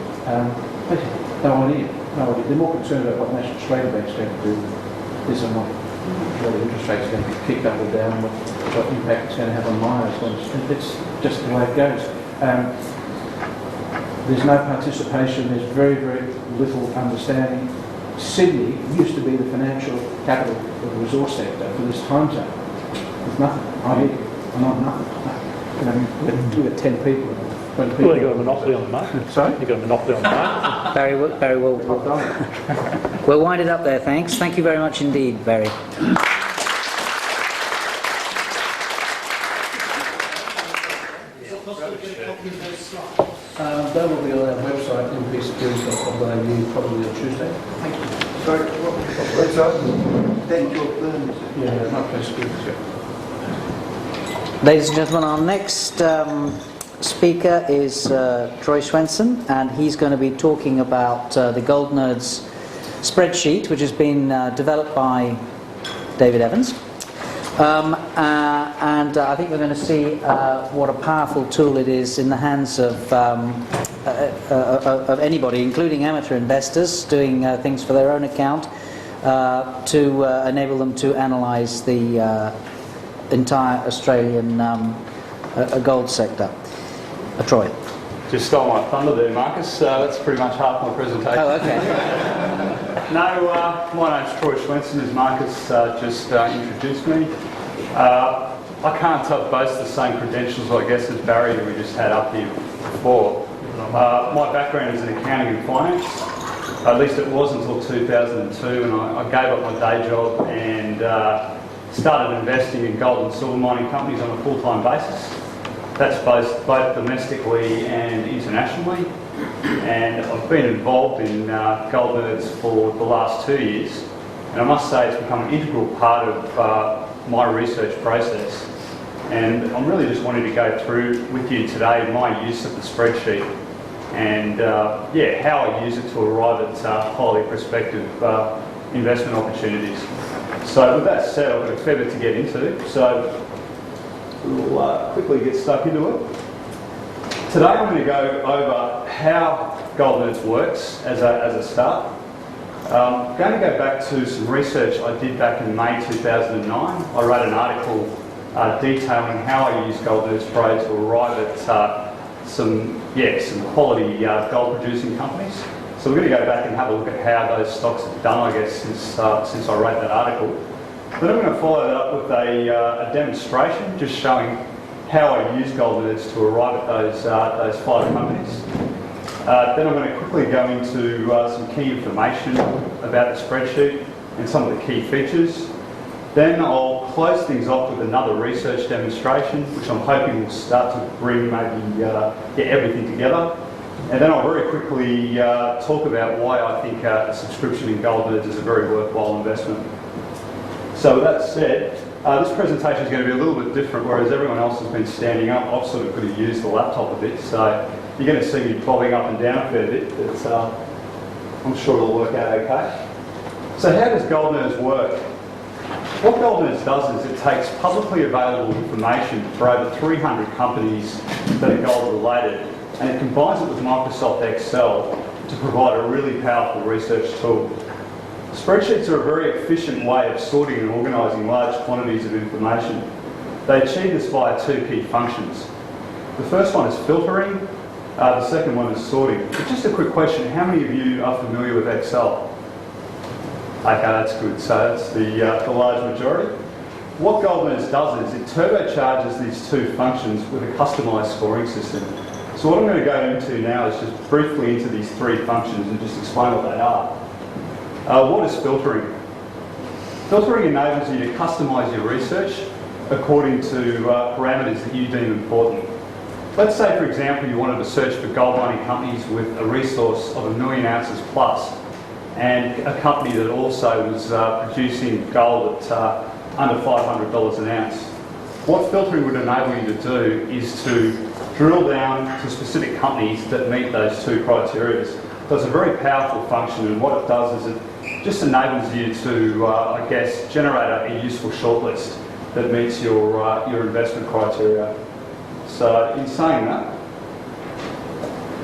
they have no idea. They're more concerned about what National Australia Bank's going to do with this and whether interest rates are going to be kicked up or down, what impact it's going to have on miners. It's just the way it goes. There's no participation, there's very, very little understanding. Sydney used to be the financial capital of the resource sector for this time zone. There's nothing. I'm not nothing. You know, we've got 10 people, 20 people. Well, you've got a monopoly on the market. Sorry? You've got a monopoly on the market. Barry, we'll wind it up there, thanks. Thank you very much indeed, Barry. They will be on our website, mpsecurities.com.au, probably on Tuesday. Thank you. Sorry, website? Thank you. Yeah, my place securities. Ladies and gentlemen, our next speaker is Troy Swenson, and he's going to be talking about the Gold Nerds spreadsheet, which has been developed by David Evans. And I think we're going to see what a powerful tool it is in the hands of anybody, including amateur investors doing things for their own account, to enable them to analyse the entire Australian gold sector. Troy. Just stole my thunder there, Marcus. That's pretty much half my presentation. Oh, okay. No, my name's Troy Swenson, as Marcus just introduced me. I can't boast the same credentials, I guess, as Barry, who we just had up here before. My background is in accounting and finance. At least it was until 2002, and I gave up my day job and started investing in gold and silver mining companies on a full-time basis. That's both domestically and internationally. And I've been involved in Gold Nerds for the last 2 years. And I must say it's become an integral part of my research process. And I'm really just wanting to go through with you today my use of the spreadsheet and how I use it to arrive at highly prospective investment opportunities. So with that said, I've got a fair bit to get into. So we'll quickly get stuck into it. Today I'm going to go over how Gold Nerds works as a start. I'm going to go back to some research I did back in May 2009. I wrote an article detailing how I use Gold Nerds Pro to arrive at some quality gold producing companies. So we're going to go back and have a look at how those stocks have done, I guess, since I wrote that article. Then I'm going to follow that up with a demonstration just showing how I use Gold Nerds to arrive at those 5 companies. Then I'm going to quickly go into some key information about the spreadsheet and some of the key features. Then I'll close things off with another research demonstration, which I'm hoping will start to bring maybe get everything together. And then I'll very quickly talk about why I think a subscription in Gold Nerds is a very worthwhile investment. So with that said, this presentation is going to be a little bit different, whereas everyone else has been standing up. I've sort of got to use the laptop a bit, so you're going to see me bobbing up and down a fair bit, but I'm sure it'll work out okay. So how does Gold Nerds work? What Gold Nerds does is it takes publicly available information for over 300 companies that are gold related, and it combines it with Microsoft Excel to provide a really powerful research tool. Spreadsheets are a very efficient way of sorting and organising large quantities of information. They achieve this via 2 key functions. The first one is filtering, the second one is sorting. But just a quick question, how many of you are familiar with Excel? Okay, that's good, so that's the large majority. What Gold Nerds does is it turbocharges these 2 functions with a customised scoring system. So what I'm going to go into now is just briefly into these 3 functions and just explain what they are. What is filtering? Filtering enables you to customise your research according to parameters that you deem important. Let's say, for example, you wanted to search for gold mining companies with a resource of 1 million ounces plus, and a company that also was producing gold at under $500 an ounce. What filtering would enable you to do is to drill down to specific companies that meet those 2 criteria. does a very powerful function, and what it does is it just enables you to, I guess, generate a useful shortlist that meets your investment criteria. So in saying that,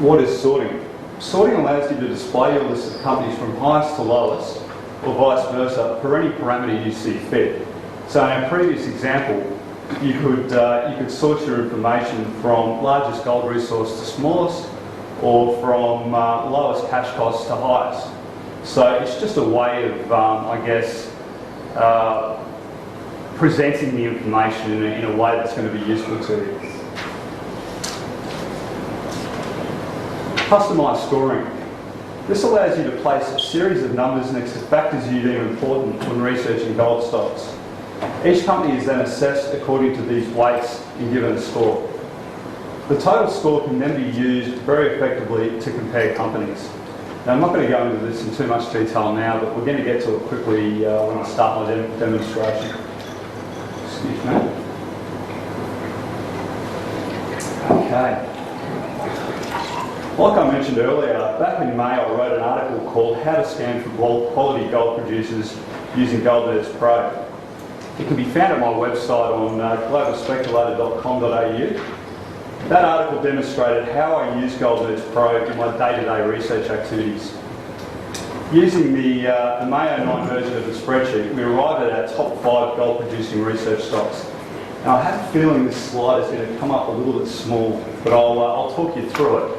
what is sorting? Sorting allows you to display your list of companies from highest to lowest, or vice versa, for any parameter you see fit. So in our previous example, you could sort your information from largest gold resource to smallest, or from lowest cash cost to highest. So it's just a way of, I guess, presenting the information in a way that's going to be useful to you. Customised scoring. This allows you to place a series of numbers next to factors you deem important when researching gold stocks. Each company is then assessed according to these weights and given a score. The total score can then be used very effectively to compare companies. Now, I'm not going to go into this in too much detail now, but we're going to get to it quickly when I start my demonstration. Excuse me. Okay. Like I mentioned earlier, back in May I wrote an article called How to Scan for Quality Gold Producers Using GoldNerds Pro. It can be found at my website on globalspeculator.com.au. That article demonstrated how I use GoldNerds Pro in my day-to-day research activities. Using the May 09 version of the spreadsheet, we arrived at our top 5 gold-producing research stocks. Now I have a feeling this slide is going to come up a little bit small, but I'll talk you through it.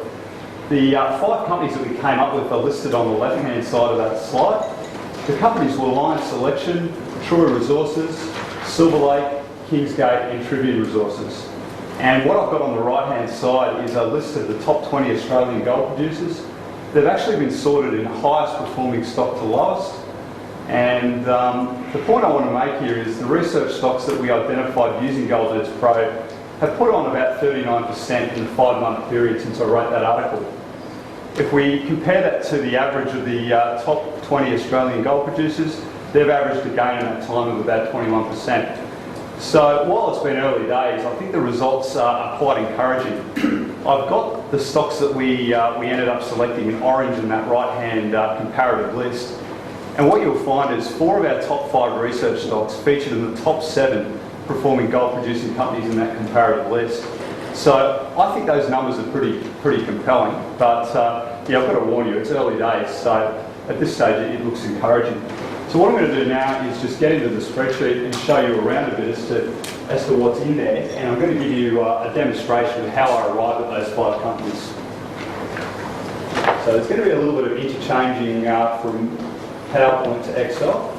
The 5 companies that we came up with are listed on the left-hand side of that slide. The companies were Loránt Selection, Troy Resources, Silver Lake, Kingsgate and Tribune Resources. And what I've got on the right-hand side is a list of the top 20 Australian gold producers. They've actually been sorted in highest performing stock to lowest. And the point I want to make here is the research stocks that we identified using GoldNerds Pro have put on about 39% in the 5-month period since I wrote that article. If we compare that to the average of the top 20 Australian gold producers, they've averaged a gain in that time of about 21%. So while it's been early days, I think the results are quite encouraging. I've got the stocks that we ended up selecting in orange in that right-hand comparative list. And what you'll find is 4 of our top 5 research stocks featured in the top 7 performing gold-producing companies in that comparative list. So I think those numbers are pretty compelling. But yeah, I've got to warn you, it's early days. So at this stage, it looks encouraging. So what I'm going to do now is just get into the spreadsheet and show you around a bit as to what's in there, and I'm going to give you a demonstration of how I arrived at those 5 companies. So there's going to be a little bit of interchanging from PowerPoint to Excel,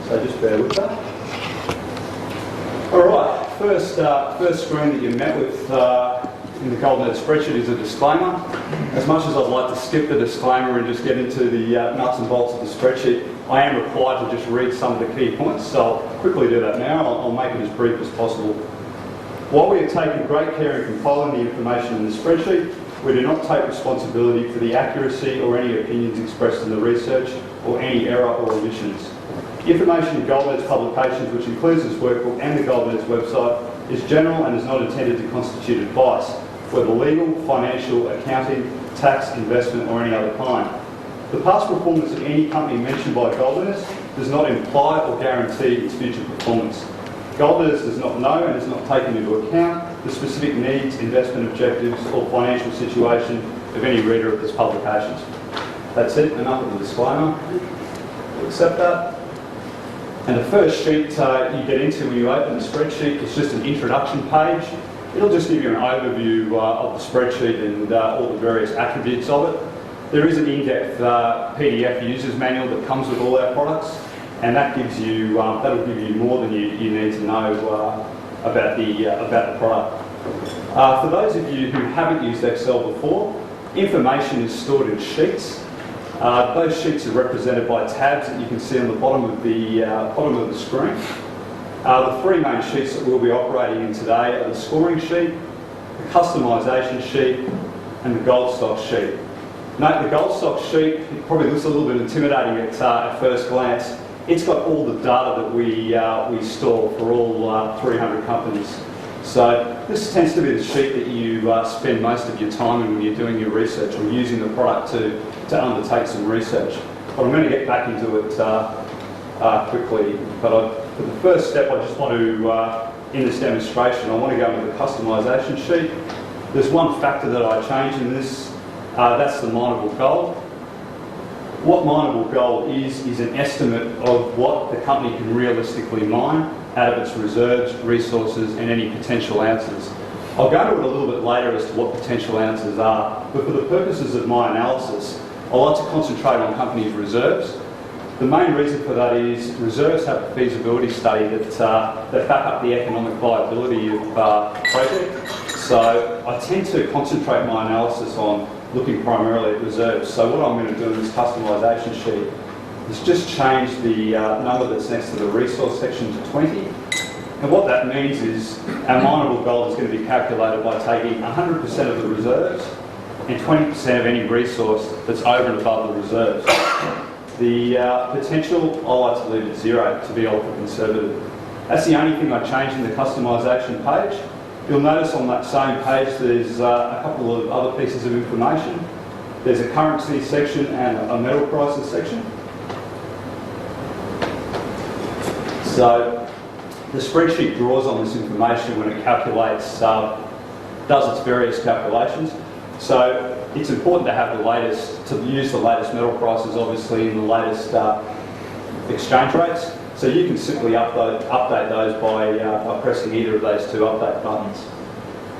so just bear with that. All right, first screen that you're met with in the GoldNerds spreadsheet is a disclaimer. As much as I'd like to skip the disclaimer and just get into the nuts and bolts of the spreadsheet, I am required to just read some of the key points, so I'll quickly do that now. I'll make it as brief as possible. While we have taken great care in compiling the information in the spreadsheet, we do not take responsibility for the accuracy or any opinions expressed in the research or any error or omissions. The information in GoldNerds publications, which includes this workbook and the GoldNerds website, is general and is not intended to constitute advice, whether legal, financial, accounting, tax, investment or any other kind. The past performance of any company mentioned by GoldNerds does not imply or guarantee its future performance. GoldNerds does not know and has not taken into account the specific needs, investment objectives or financial situation of any reader of its publications. That's it, enough of the disclaimer. We'll accept that. And the first sheet you get into when you open the spreadsheet is just an introduction page. It'll just give you an overview of the spreadsheet and all the various attributes of it. There is an in-depth PDF user's manual that comes with all our products, and that gives you that'll give you more than you need to know about the product. For those of you who haven't used Excel before, information is stored in sheets. Those sheets are represented by tabs that you can see on the bottom of the screen. The 3 main sheets that we'll be operating in today are the scoring sheet, the customisation sheet, and the gold stock sheet. Note the gold stock sheet, it probably looks a little bit intimidating at first glance. It's got all the data that we store for all 300 companies. So this tends to be the sheet that you spend most of your time in when you're doing your research or using the product to to undertake some research. But I'm going to get back into it quickly. But for the first step, I just want to, in this demonstration, I want to go into the customisation sheet. There's one factor that I changed in this, that's the mineable gold. What mineable gold is an estimate of what the company can realistically mine out of its reserves, resources and any potential ounces. I'll go into it a little bit later as to what potential ounces are, but for the purposes of my analysis, I like to concentrate on companies' reserves. The main reason for that is reserves have a feasibility study that back up the economic viability of project. So I tend to concentrate my analysis on looking primarily at reserves. So what I'm going to do in this customisation sheet is just change the number that's next to the resource section to 20. And what that means is our mineable gold is going to be calculated by taking 100% of the reserves and 20% of any resource that's over and above the reserves. The potential, I like to leave at 0 to be ultra conservative. That's the only thing I changed in the customisation page. You'll notice on that same page there's a couple of other pieces of information. There's a currency section and a metal prices section. So the spreadsheet draws on this information when it calculates, does its various calculations. So it's important to have the latest, to use the latest metal prices obviously in the latest exchange rates. So you can simply update those by pressing either of those two update buttons.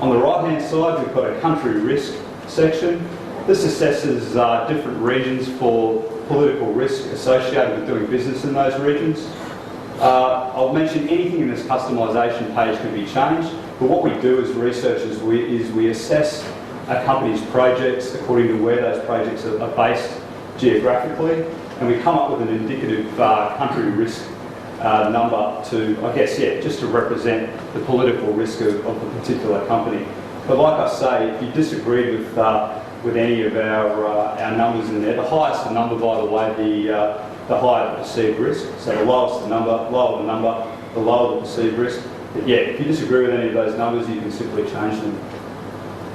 On the right hand side we've got a country risk section. This assesses different regions for political risk associated with doing business in those regions. I'll mention anything in this customisation page can be changed, but what we do as researchers is we assess a company's projects according to where those projects are based geographically, and we come up with an indicative country risk number to, I guess, just to represent the political risk of the particular company. But like I say, if you disagree with any of our numbers in there, the highest the number, by the way, the higher the perceived risk. So the lowest the number, lower the number, the lower the perceived risk. But yeah, if you disagree with any of those numbers, you can simply change them.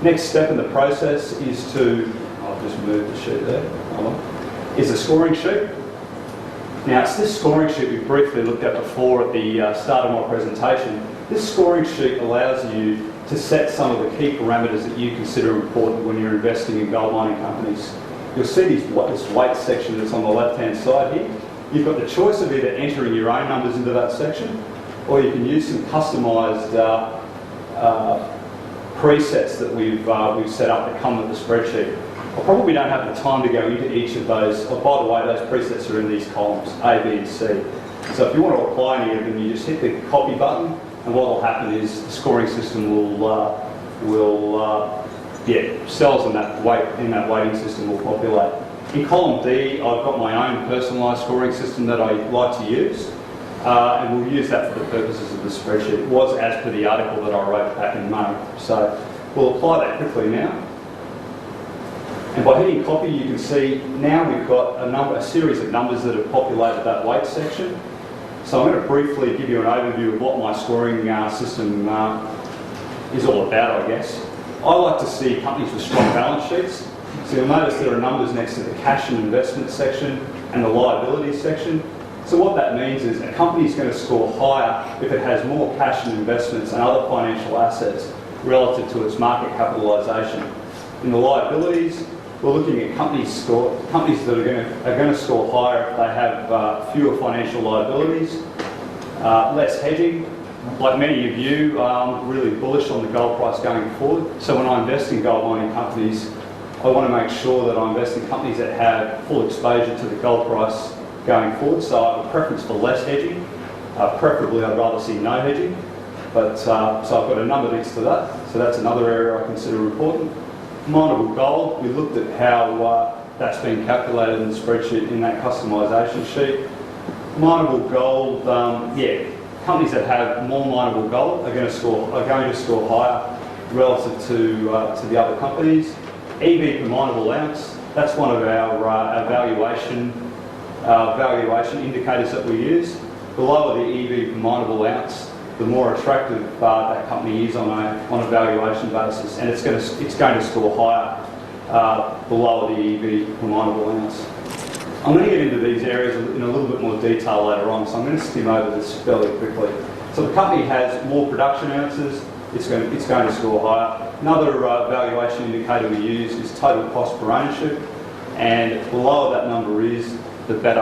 Next step in the process is to, I'll just move the sheet there, is a scoring sheet. Now it's this scoring sheet we briefly looked at before at the start of my presentation. This scoring sheet allows you to set some of the key parameters that you consider important when you're investing in gold mining companies. You'll see this weight section that's on the left-hand side here. You've got the choice of either entering your own numbers into that section, or you can use some customised presets that we've set up that come with the spreadsheet. I probably don't have the time to go into each of those. Oh, by the way, those presets are in these columns, A, B and C. So if you want to apply any of them, you just hit the copy button, and what will happen is the scoring system cells in that weighting system will populate. In column D, I've got my own personalised scoring system that I like to use, and we'll use that for the purposes of the spreadsheet. It was as per the article that I wrote back in May. So we'll apply that quickly now. And by hitting copy, you can see now we've got a series of numbers that have populated that weight section. So I'm going to briefly give you an overview of what my scoring system is all about, I guess. I like to see companies with strong balance sheets. So you'll notice there are numbers next to the cash and investment section and the liabilities section. So what that means is a company is going to score higher if it has more cash and investments and other financial assets relative to its market capitalisation. In the liabilities, we're looking at companies that are going to score higher if they have fewer financial liabilities, less hedging. Like many of you, I'm really bullish on the gold price going forward. So when I invest in gold mining companies, I want to make sure that I invest in companies that have full exposure to the gold price going forward. So I have a preference for less hedging. Preferably, I'd rather see no hedging. But so I've got a number next to that. So that's another area I consider important. Mineable gold, we looked at how that's been calculated in the spreadsheet in that customisation sheet. Mineable gold, companies that have more mineable gold are going to score higher relative to the other companies. EV per mineable ounce, that's one of our valuation indicators that we use. The lower the EV per mineable ounce, the more attractive that company is on a valuation basis, and it's going to score higher the lower the EV per minable ounce. I'm going to get into these areas in a little bit more detail later on, so I'm going to skim over this fairly quickly. So the company has more production ounces, it's going to score higher. Another valuation indicator we use is total cost per ownership, and the lower that number is, the better.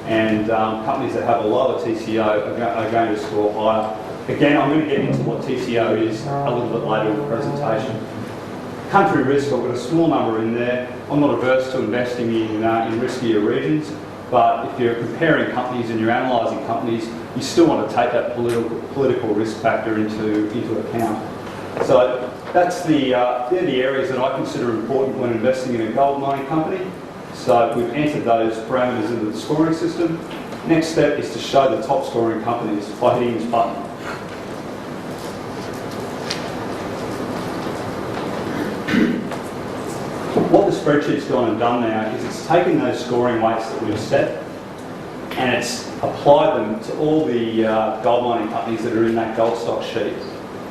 And companies that have a lower TCO are going to score higher. Again, I'm going to get into what TCO is a little bit later in the presentation. Country risk, I've got a small number in there. I'm not averse to investing in riskier regions, but if you're comparing companies and you're analysing companies, you still want to take that political risk factor into account. So that's they're the areas that I consider important when investing in a gold mining company. So we've entered those parameters into the scoring system. Next step is to show the top scoring companies by hitting this button. What the spreadsheet's gone and done now is it's taken those scoring weights that we've set and it's applied them to all the gold mining companies that are in that gold stock sheet.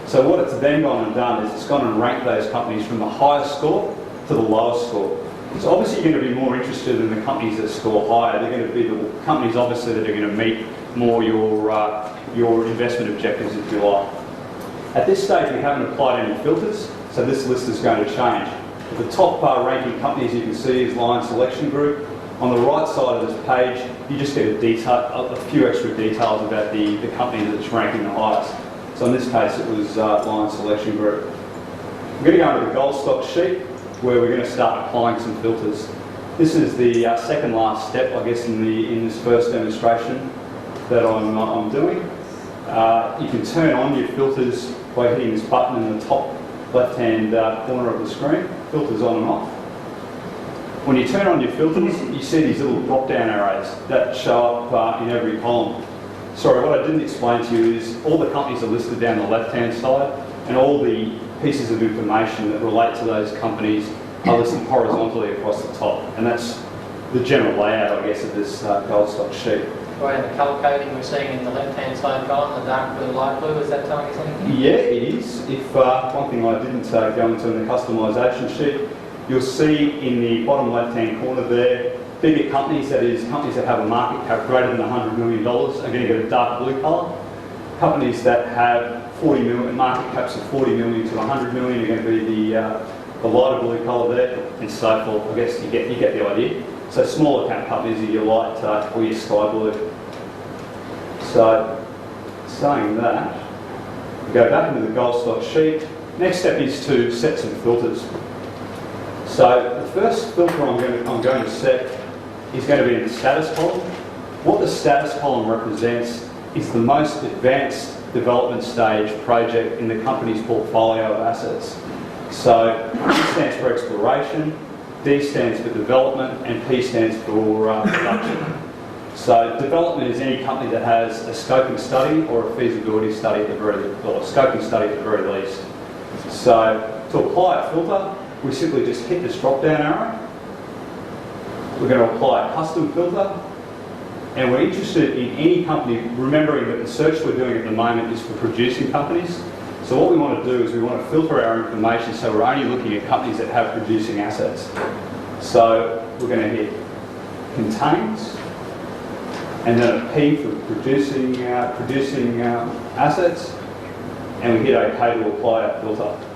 So what it's then gone and done is it's gone and ranked those companies from the highest score to the lowest score. So obviously you're going to be more interested in the companies that score higher. They're going to be the companies obviously that are going to meet more your investment objectives, if you like. At this stage we haven't applied any filters, so this list is going to change. The top ranking companies you can see is Lion Selection Group. On the right side of this page, you just get a few extra details about the company that's ranking the highest. So in this case, it was Lion Selection Group. We're going to go into the gold stock sheet, where we're going to start applying some filters. This is the second last step, I guess, in this first demonstration that I'm doing. You can turn on your filters by hitting this button in the top left-hand corner of the screen. Filters on and off. When you turn on your filters, you see these little drop-down arrows that show up in every column. Sorry, what I didn't explain to you is all the companies are listed down the left-hand side, and all the pieces of information that relate to those companies are listed horizontally across the top. And that's the general layout, I guess, of this gold stock sheet. Right, and the colour coding we're seeing in the left-hand side column, the dark blue, light blue, is that telling us anything? Yeah, it is. If one thing I didn't go into in the customisation sheet, you'll see in the bottom left-hand corner there, bigger companies, that is, companies that have a market cap greater than $100 million, are going to get a dark blue colour. Companies that have 40 million, market caps of 40 million to 100 million are going to be the lighter blue colour there, and so forth. I guess you get the idea. So smaller cap companies are your light or your sky blue. So, saying that, we go back into the gold stock sheet. Next step is to set some filters. So the first filter I'm going to set is going to be in the status column. What the status column represents is the most advanced development stage project in the company's portfolio of assets. So E stands for exploration, D stands for development, and P stands for production. So development is any company that has a scoping study or a feasibility study at the very, or a scoping study at the very least. So to apply a filter, we simply just hit this drop-down arrow. We're going to apply a custom filter, and we're interested in any company, remembering that the search we're doing at the moment is for producing companies. So what we want to do is we want to filter our information so we're only looking at companies that have producing assets. So we're going to hit contains, and then a P for producing assets, and we hit OK to apply our filter.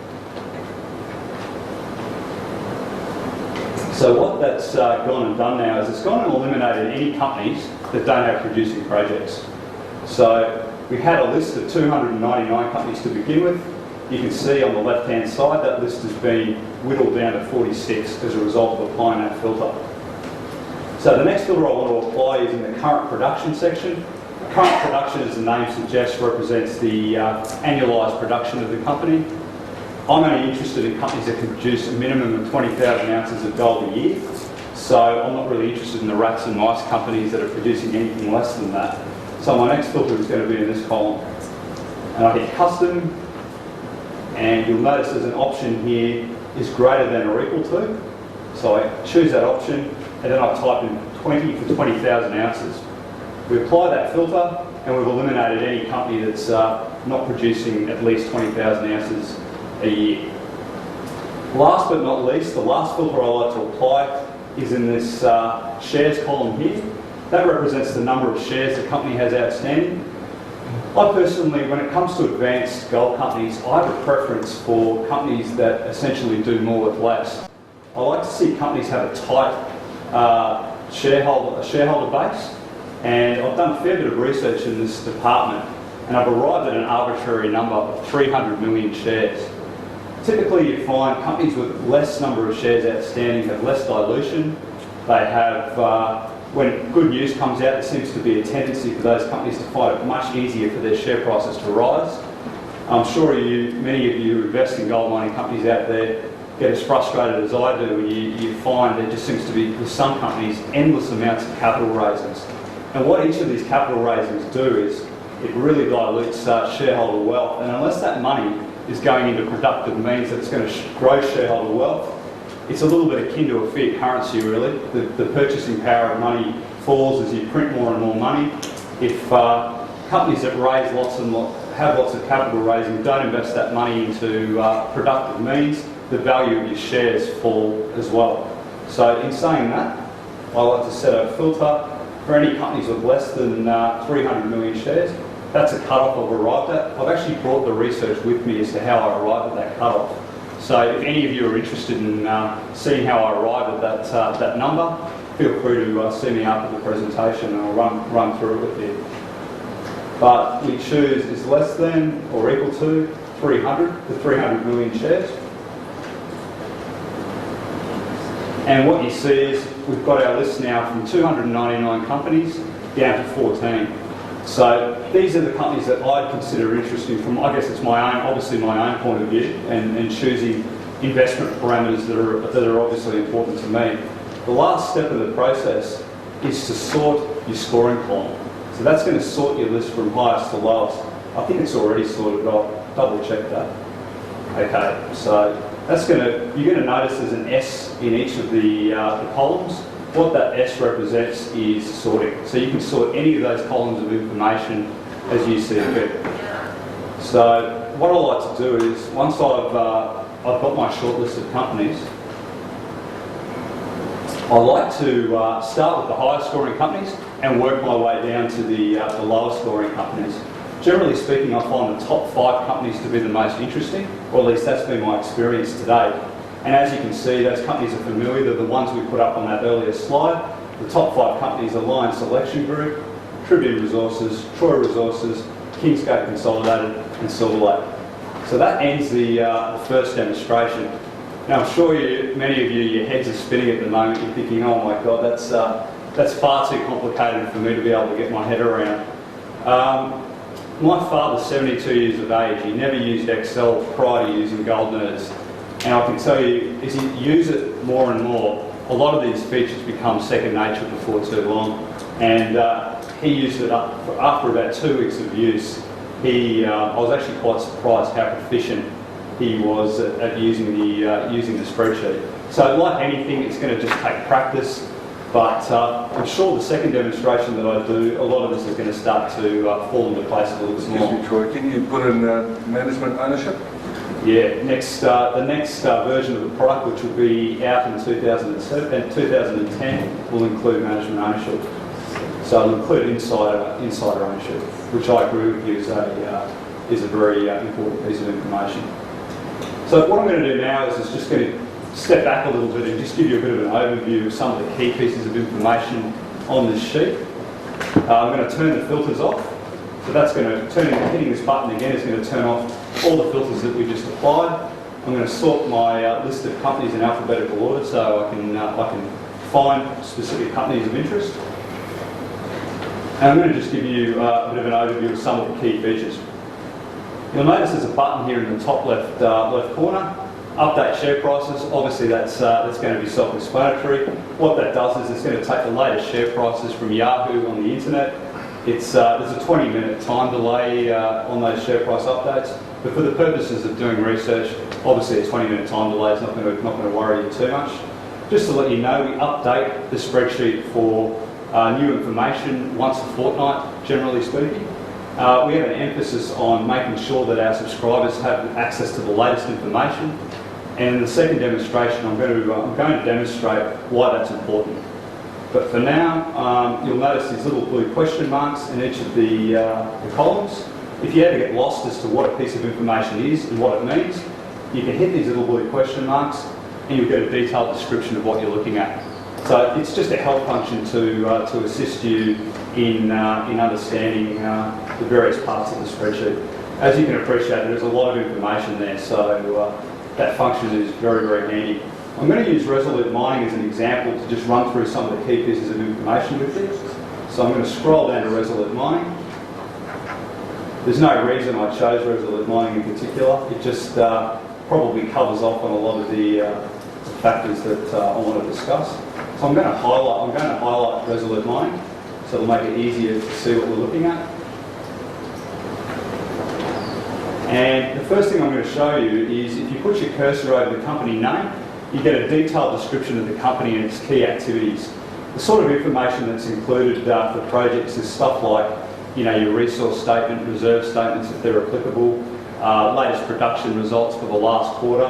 So what that's gone and done now is it's gone and eliminated any companies that don't have producing projects. So we had a list of 299 companies to begin with. You can see on the left-hand side that list has been whittled down to 46 as a result of applying that filter. So the next filter I want to apply is in the current production section. Current production, as the name suggests, represents the annualised production of the company. I'm only interested in companies that can produce a minimum of 20,000 ounces of gold a year. So I'm not really interested in the rats and mice companies that are producing anything less than that. So my next filter is going to be in this column. And I hit custom, and you'll notice there's an option here, is greater than or equal to. So I choose that option, and then I type in 20 for 20,000 ounces. We apply that filter, and we've eliminated any company that's not producing at least 20,000 ounces a year. Last but not least, the last filter I like to apply is in this shares column here. That represents the number of shares the company has outstanding. I personally, when it comes to advanced gold companies, I have a preference for companies that essentially do more with less. I like to see companies have a tight shareholder base, and I've done a fair bit of research in this department, and I've arrived at an arbitrary number of 300 million shares. Typically you find companies with less number of shares outstanding have less dilution. They have, when good news comes out, there seems to be a tendency for those companies to find it much easier for their share prices to rise. I'm sure many of you who invest in gold mining companies out there get as frustrated as I do when you find there just seems to be, with some companies, endless amounts of capital raisings. And what each of these capital raisings do is it really dilutes shareholder wealth, and unless that money is going into productive means that it's going to grow shareholder wealth, it's a little bit akin to a fiat currency really. The purchasing power of money falls as you print more and more money. If companies that raise have lots of capital raising don't invest that money into productive means, the value of your shares fall as well. So in saying that, I like to set a filter for any companies with less than 300 million shares. That's a cut-off I've arrived at. I've actually brought the research with me as to how I arrived at that cut-off. So if any of you are interested in seeing how I arrived at that number, feel free to see me after the presentation and I'll run through it with you. But we choose is less than or equal to 300 million shares. And what you see is we've got our list now from 299 companies down to 14. So these are the companies that I'd consider interesting from, I guess it's obviously my own point of view, and choosing investment parameters that are obviously important to me. The last step of the process is to sort your scoring column. So that's going to sort your list from highest to lowest. I think it's already sorted. I'll double check that. Okay, so you're going to notice there's an S in each of the columns. What that S represents is sorting. So you can sort any of those columns of information as you see fit. So what I like to do is, once I've got my short list of companies, I like to start with the highest scoring companies and work my way down to the lowest scoring companies. Generally speaking, I find the top 5 companies to be the most interesting, or at least that's been my experience to date. And as you can see, those companies are familiar. They're the ones we put up on that earlier slide. The top 5 companies are Lion Selection Group, Tribune Resources, Troy Resources, Kingsgate Consolidated, and Silver Lake. So that ends the first demonstration. Now I'm sure many of you, your heads are spinning at the moment. You're thinking, oh my God, that's far too complicated for me to be able to get my head around. My father's 72 years of age. He never used Excel prior to using Gold Nerds. And I can tell you, as you use it more and more, a lot of these features become second nature before too long. And he used it up after about 2 weeks of use. I was actually quite surprised how proficient he was at using the spreadsheet. So like anything, it's going to just take practice. But I'm sure the second demonstration that I do, a lot of this is going to start to fall into place a little bit more. Excuse me, Troy, can you put in management ownership? Yeah, the next version of the product, which will be out in 2010, will include management ownership. So it'll include insider ownership, which I agree with you is a very important piece of information. So what I'm going to do now is just going to step back a little bit and just give you a bit of an overview of some of the key pieces of information on this sheet. I'm going to turn the filters off. So that's going to hitting this button again is going to turn off all the filters that we just applied. I'm going to sort my list of companies in alphabetical order so I can find specific companies of interest. And I'm going to just give you a bit of an overview of some of the key features. You'll notice there's a button here in the top left corner. Update share prices. Obviously that's going to be self-explanatory. What that does is it's going to take the latest share prices from Yahoo on the internet. There's a 20-minute time delay on those share price updates, but for the purposes of doing research, obviously a 20-minute time delay is not going to worry you too much. Just to let you know, we update the spreadsheet for new information once a fortnight, generally speaking. We have an emphasis on making sure that our subscribers have access to the latest information. And in the second demonstration, I'm going to demonstrate why that's important. But for now, you'll notice these little blue question marks in each of the columns. If you ever get lost as to what a piece of information is and what it means, you can hit these little blue question marks and you'll get a detailed description of what you're looking at. So it's just a help function to assist you in understanding the various parts of the spreadsheet. As you can appreciate, there's a lot of information there, so that function is very, very handy. I'm going to use Resolute Mining as an example to just run through some of the key pieces of information with you. So I'm going to scroll down to Resolute Mining. There's no reason I chose Resolute Mining in particular. It just probably covers off on a lot of the factors that I want to discuss. So I'm going to highlight Resolute Mining, so it'll make it easier to see what we're looking at. And the first thing I'm going to show you is if you put your cursor over the company name, you get a detailed description of the company and its key activities. The sort of information that's included for projects is stuff like, your resource statement, reserve statements if they're applicable, latest production results for the last quarter,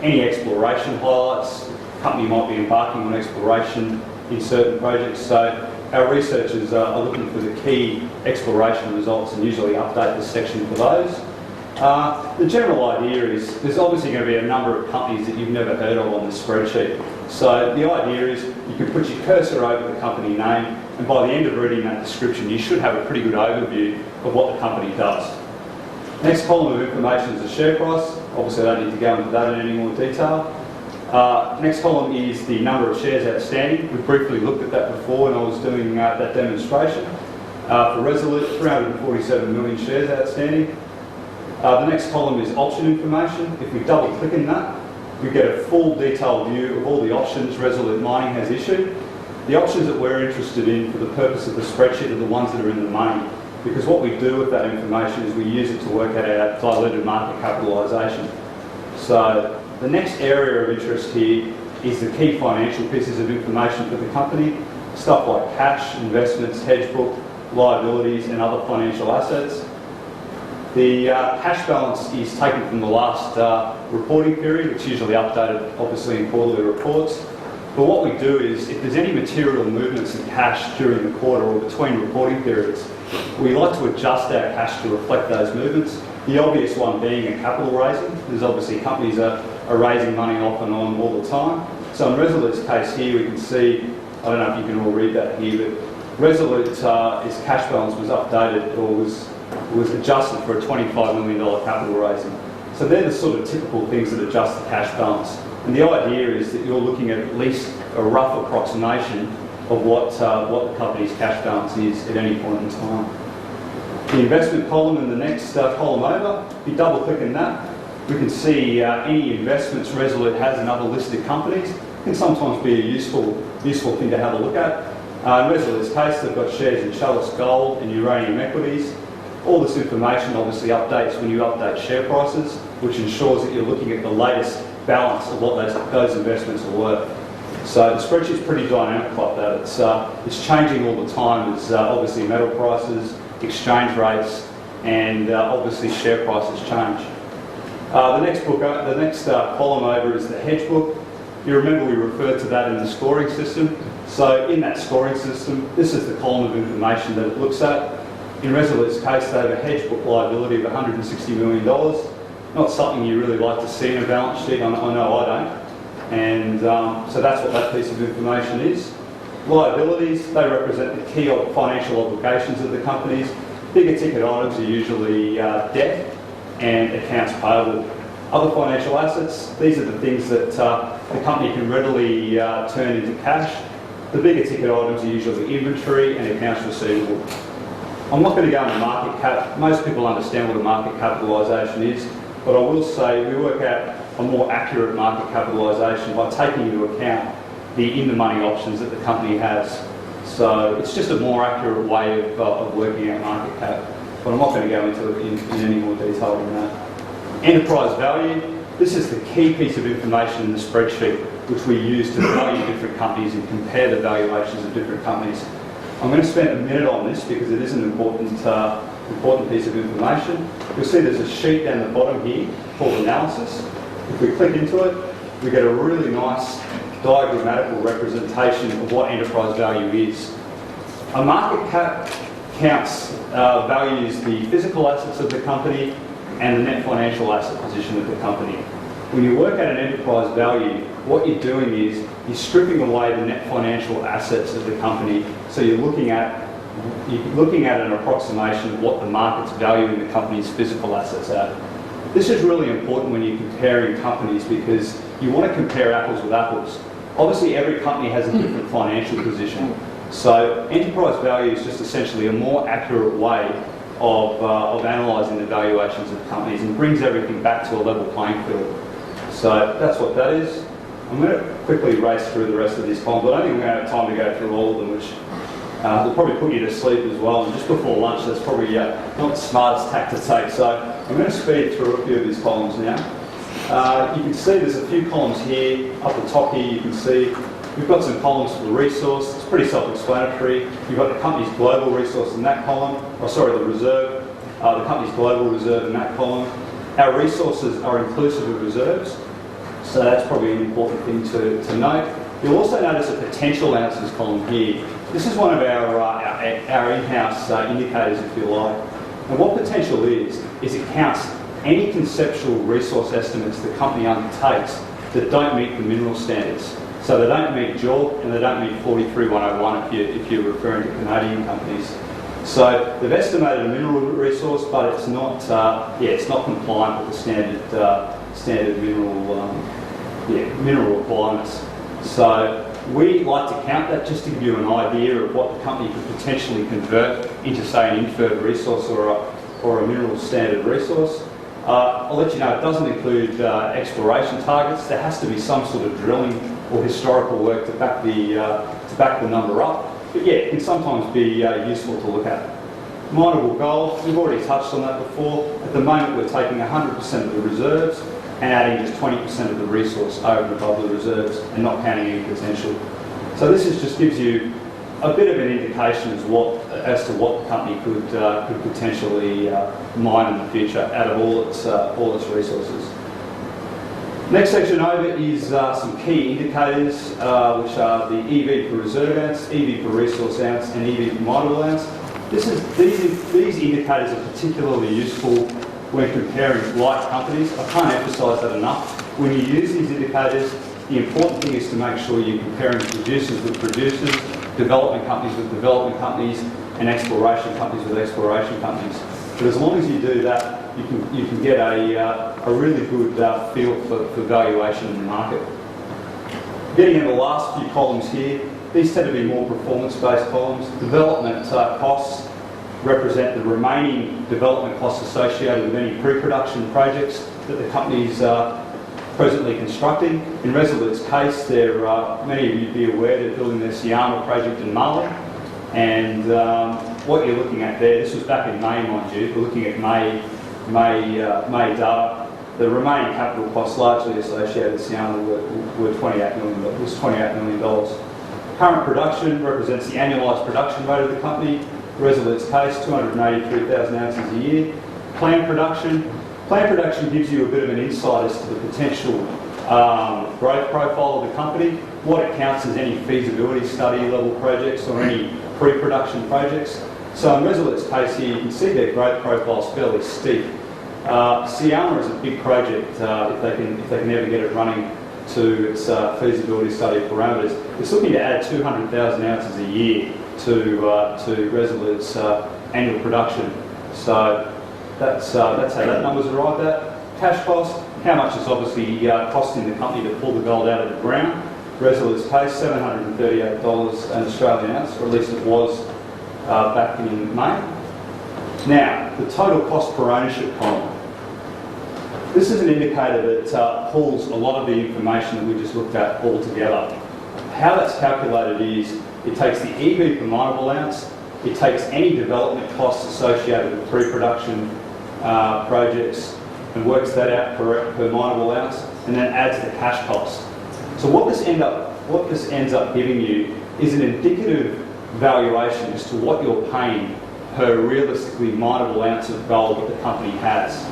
any exploration highlights. The company might be embarking on exploration in certain projects, so our researchers are looking for the key exploration results and usually update the section for those. The general idea is there's obviously going to be a number of companies that you've never heard of on the spreadsheet. So the idea is you can put your cursor over the company name, and by the end of reading that description, you should have a pretty good overview of what the company does. Next column of information is the share price. Obviously, I don't need to go into that in any more detail. Next column is the number of shares outstanding. We briefly looked at that before when I was doing that demonstration. For Resolute, 347 million shares outstanding. The next column is option information. If we double click in that, we get a full detailed view of all the options Resolute Mining has issued. The options that we're interested in for the purpose of the spreadsheet are the ones that are in the money, because what we do with that information is we use it to work out our diluted market capitalisation. So the next area of interest here is the key financial pieces of information for the company, stuff like cash, investments, hedge book, liabilities and other financial assets. The cash balance is taken from the last reporting period. It's usually updated, obviously, in quarterly reports. But what we do is, if there's any material movements in cash during the quarter or between reporting periods, we like to adjust our cash to reflect those movements. The obvious one being a capital raising. There's obviously companies are raising money off and on all the time. So in Resolute's case here, we can see, I don't know if you can all read that here, but Resolute's cash balance was updated or was adjusted for a $25 million capital raising. So they're the sort of typical things that adjust the cash balance. And the idea is that you're looking at least a rough approximation of what the company's cash balance is at any point in time. The investment column and the next column over, if you double click in that, we can see any investments Resolute has in other listed companies. It can sometimes be a useful thing to have a look at. In Resolute's case, they've got shares in Chalice Gold and Uranium Equities. All this information obviously updates when you update share prices, which ensures that you're looking at the latest balance of what those investments are worth. So the spreadsheet's pretty dynamic like that. It's changing all the time. There's obviously metal prices, exchange rates, and obviously share prices change. The next column over is the Hedge Book. You remember we referred to that in the scoring system. So in that scoring system, this is the column of information that it looks at. In Resolute's case, they have a hedge book liability of $160 million. Not something you really like to see in a balance sheet, I know I don't. And so that's what that piece of information is. Liabilities, they represent the key financial obligations of the companies. Bigger ticket items are usually debt and accounts payable. Other financial assets, these are the things that the company can readily turn into cash. The bigger ticket items are usually inventory and accounts receivable. I'm not going to go into market cap. Most people understand what a market capitalisation is, but I will say we work out a more accurate market capitalisation by taking into account the in-the-money options that the company has. So it's just a more accurate way of working out market cap, but I'm not going to go into it in any more detail than that. Enterprise value, this is the key piece of information in the spreadsheet which we use to value different companies and compare the valuations of different companies. I'm going to spend a minute on this because it is an important piece of information. You'll see there's a sheet down the bottom here called analysis. If we click into it, we get a really nice diagrammatical representation of what enterprise value is. A market cap values the physical assets of the company and the net financial asset position of the company. When you work at an enterprise value, what you're doing is you're stripping away the net financial assets of the company, so you're looking at an approximation of what the market's valuing the company's physical assets at. This is really important when you're comparing companies because you want to compare apples with apples. Obviously, every company has a different financial position. So enterprise value is just essentially a more accurate way of analysing the valuations of companies and brings everything back to a level playing field. So that's what that is. I'm going to quickly race through the rest of this column, but I don't think we're going to have time to go through all of them, which will probably put you to sleep as well. And just before lunch, that's probably not the smartest tack to take. So I'm going to speed through a few of these columns now. You can see there's a few columns here. Up the top here, you can see we've got some columns for the resource. It's pretty self-explanatory. You've got the company's global resource in that column. The reserve. The company's global reserve in that column. Our resources are inclusive of reserves. So that's probably an important thing to note. You'll also notice a potential ounces column here. This is one of our in-house indicators, if you like. And what potential is it counts any conceptual resource estimates the company undertakes that don't meet the mineral standards. So they don't meet JORC and they don't meet 43101 if you're referring to Canadian companies. So they've estimated a mineral resource, but it's not compliant with the standard mineral requirements. So we like to count that just to give you an idea of what the company could potentially convert into, say, an inferred resource or a mineral standard resource. I'll let you know it doesn't include exploration targets. There has to be some sort of drilling or historical work to back the number up. But yeah, it can sometimes be useful to look at. Mineable gold, we've already touched on that before. At the moment, we're taking 100% of the reserves and adding just 20% of the resource over and above the reserves and not counting any potential. So this just gives you a bit of an indication as to what the company could potentially mine in the future out of all its resources. Next section over is some key indicators, which are the EV per reserve ounce, EV per resource ounce, and EV per mineable ounce. These indicators are particularly useful when comparing like companies. I can't emphasise that enough. When you use these indicators, the important thing is to make sure you're comparing producers with producers, development companies with development companies, and exploration companies with exploration companies. But as long as you do that, you can get a really good feel for valuation in the market. Getting into the last few columns here, these tend to be more performance-based columns. Development costs represent the remaining development costs associated with any pre-production projects that the company's presently constructing. In Resolute's case, many of you be aware they're building their Syama project in Mali, and what you're looking at there, this was back in May, mind you, we're looking at May data. The remaining capital costs largely associated with Syama were $28 million. Current production represents the annualised production rate of the company. Resolute's case, 283,000 ounces a year. Planned production gives you a bit of an insight as to the potential growth profile of the company. What it counts as any feasibility study level projects or any pre-production projects. So in Resolute's case here, you can see their growth profile is fairly steep. Syama is a big project if they can ever get it running to its feasibility study parameters. It's looking to add 200,000 ounces a year to Resolute's annual production. So that's how that number's arrived at. Cash cost, how much is obviously costing the company to pull the gold out of the ground. Resolute's case, $738 an Australian ounce, or at least it was back in May. Now, the total cost per ownership column. This is an indicator that pulls a lot of the information that we just looked at all together. How that's calculated is it takes the EV per mineable ounce, it takes any development costs associated with pre-production projects and works that out per mineable ounce, and then adds the cash cost. So what this ends up giving you is an indicative valuation as to what you're paying per realistically mineable ounce of gold that the company has.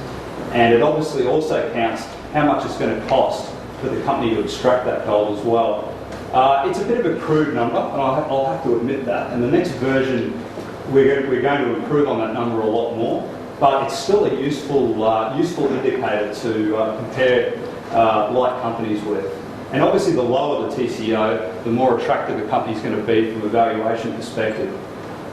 And it obviously also counts how much it's going to cost for the company to extract that gold as well. It's a bit of a crude number, and I'll have to admit that. And the next version, we're going to improve on that number a lot more, but it's still a useful indicator to compare like companies with. And obviously the lower the TCO, the more attractive a company's going to be from a valuation perspective.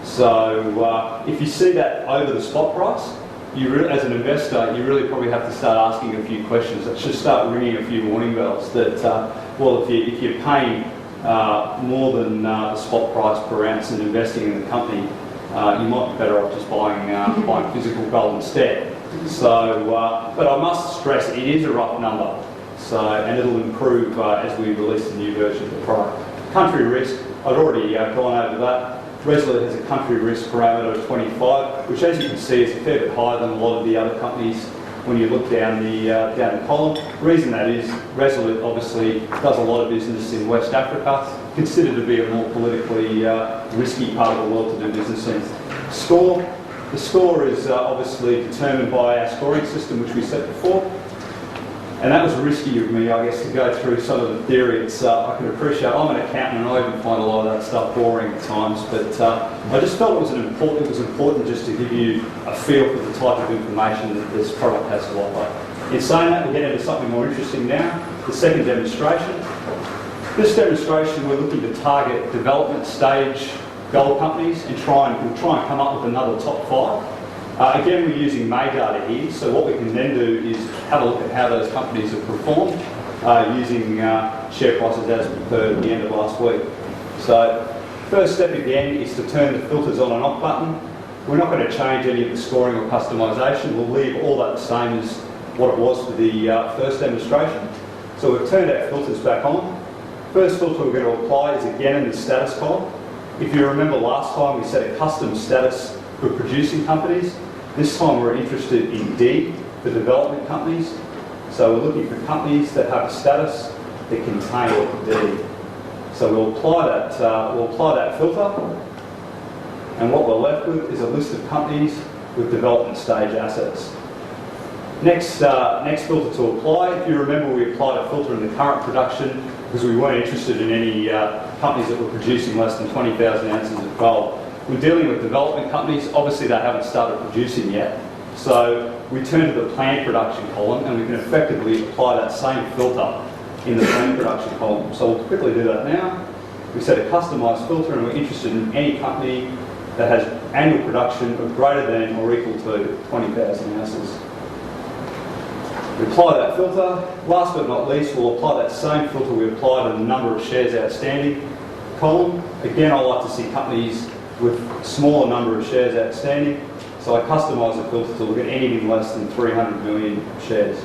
So if you see that over the spot price, as an investor, you really probably have to start asking a few questions. That should start ringing a few warning bells that, well, if you're paying more than the spot price per ounce and investing in the company, you might be better off just buying physical gold instead. So, but I must stress, it is a rough number. So, and it'll improve as we release the new version of the product. Country risk, I'd already gone over that. Resolute has a country risk parameter of 25, which as you can see is a fair bit higher than a lot of the other companies when you look down the column. The reason that is, Resolute obviously does a lot of business in West Africa, considered to be a more politically risky part of the world to do business in. The score is obviously determined by our scoring system, which we set before. And that was risky of me, I guess, to go through some of the theory. I can appreciate, I'm an accountant and I even find a lot of that stuff boring at times, but I just felt it was important just to give you a feel for the type of information that this product has to offer. In saying that, we'll get into something more interesting now, the second demonstration. This demonstration, we're looking to target development stage gold companies and we'll try and come up with another top 5. Again, we're using May data here, so what we can then do is have a look at how those companies have performed using share prices as per the end of last week. So, first step again is to turn the filters on and off button. We're not going to change any of the scoring or customisation. We'll leave all that the same as what it was for the first demonstration. So we've turned our filters back on. First filter we're going to apply is again in the status column. If you remember last time, we set a custom status for producing companies. This time we're interested in D, for development companies. So we're looking for companies that have a status that contain D. So we'll apply that filter, and what we're left with is a list of companies with development stage assets. Next filter to apply. If you remember, we applied a filter in the current production because we weren't interested in any companies that were producing less than 20,000 ounces of gold. We're dealing with development companies. Obviously, they haven't started producing yet. So we turn to the planned production column and we can effectively apply that same filter in the planned production column. So we'll quickly do that now. We set a customised filter and we're interested in any company that has annual production of greater than or equal to 20,000 ounces. We apply that filter. Last but not least, we'll apply that same filter we applied on the number of shares outstanding column. Again, I like to see companies with smaller number of shares outstanding, so I customise the filter to look at anything less than 300 million shares.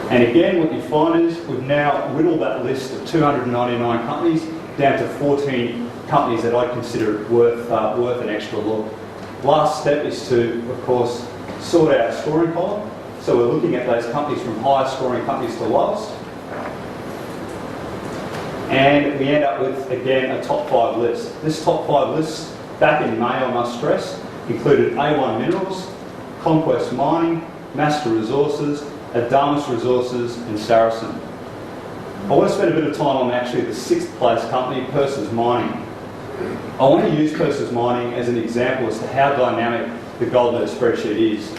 And again, what you find is we've now whittled that list of 299 companies down to 14 companies that I consider worth an extra look. Last step is to, of course, sort out a scoring column. So we're looking at those companies from highest scoring companies to lowest. And we end up with, again, a top 5 list. This top 5 list, back in May, I must stress, included A1 Minerals, Conquest Mining, Master Resources, Adamas Resources and Saracen. I want to spend a bit of time on actually the 6th place company, Perseus Mining. I want to use Perseus Mining as an example as to how dynamic the GoldNet spreadsheet is.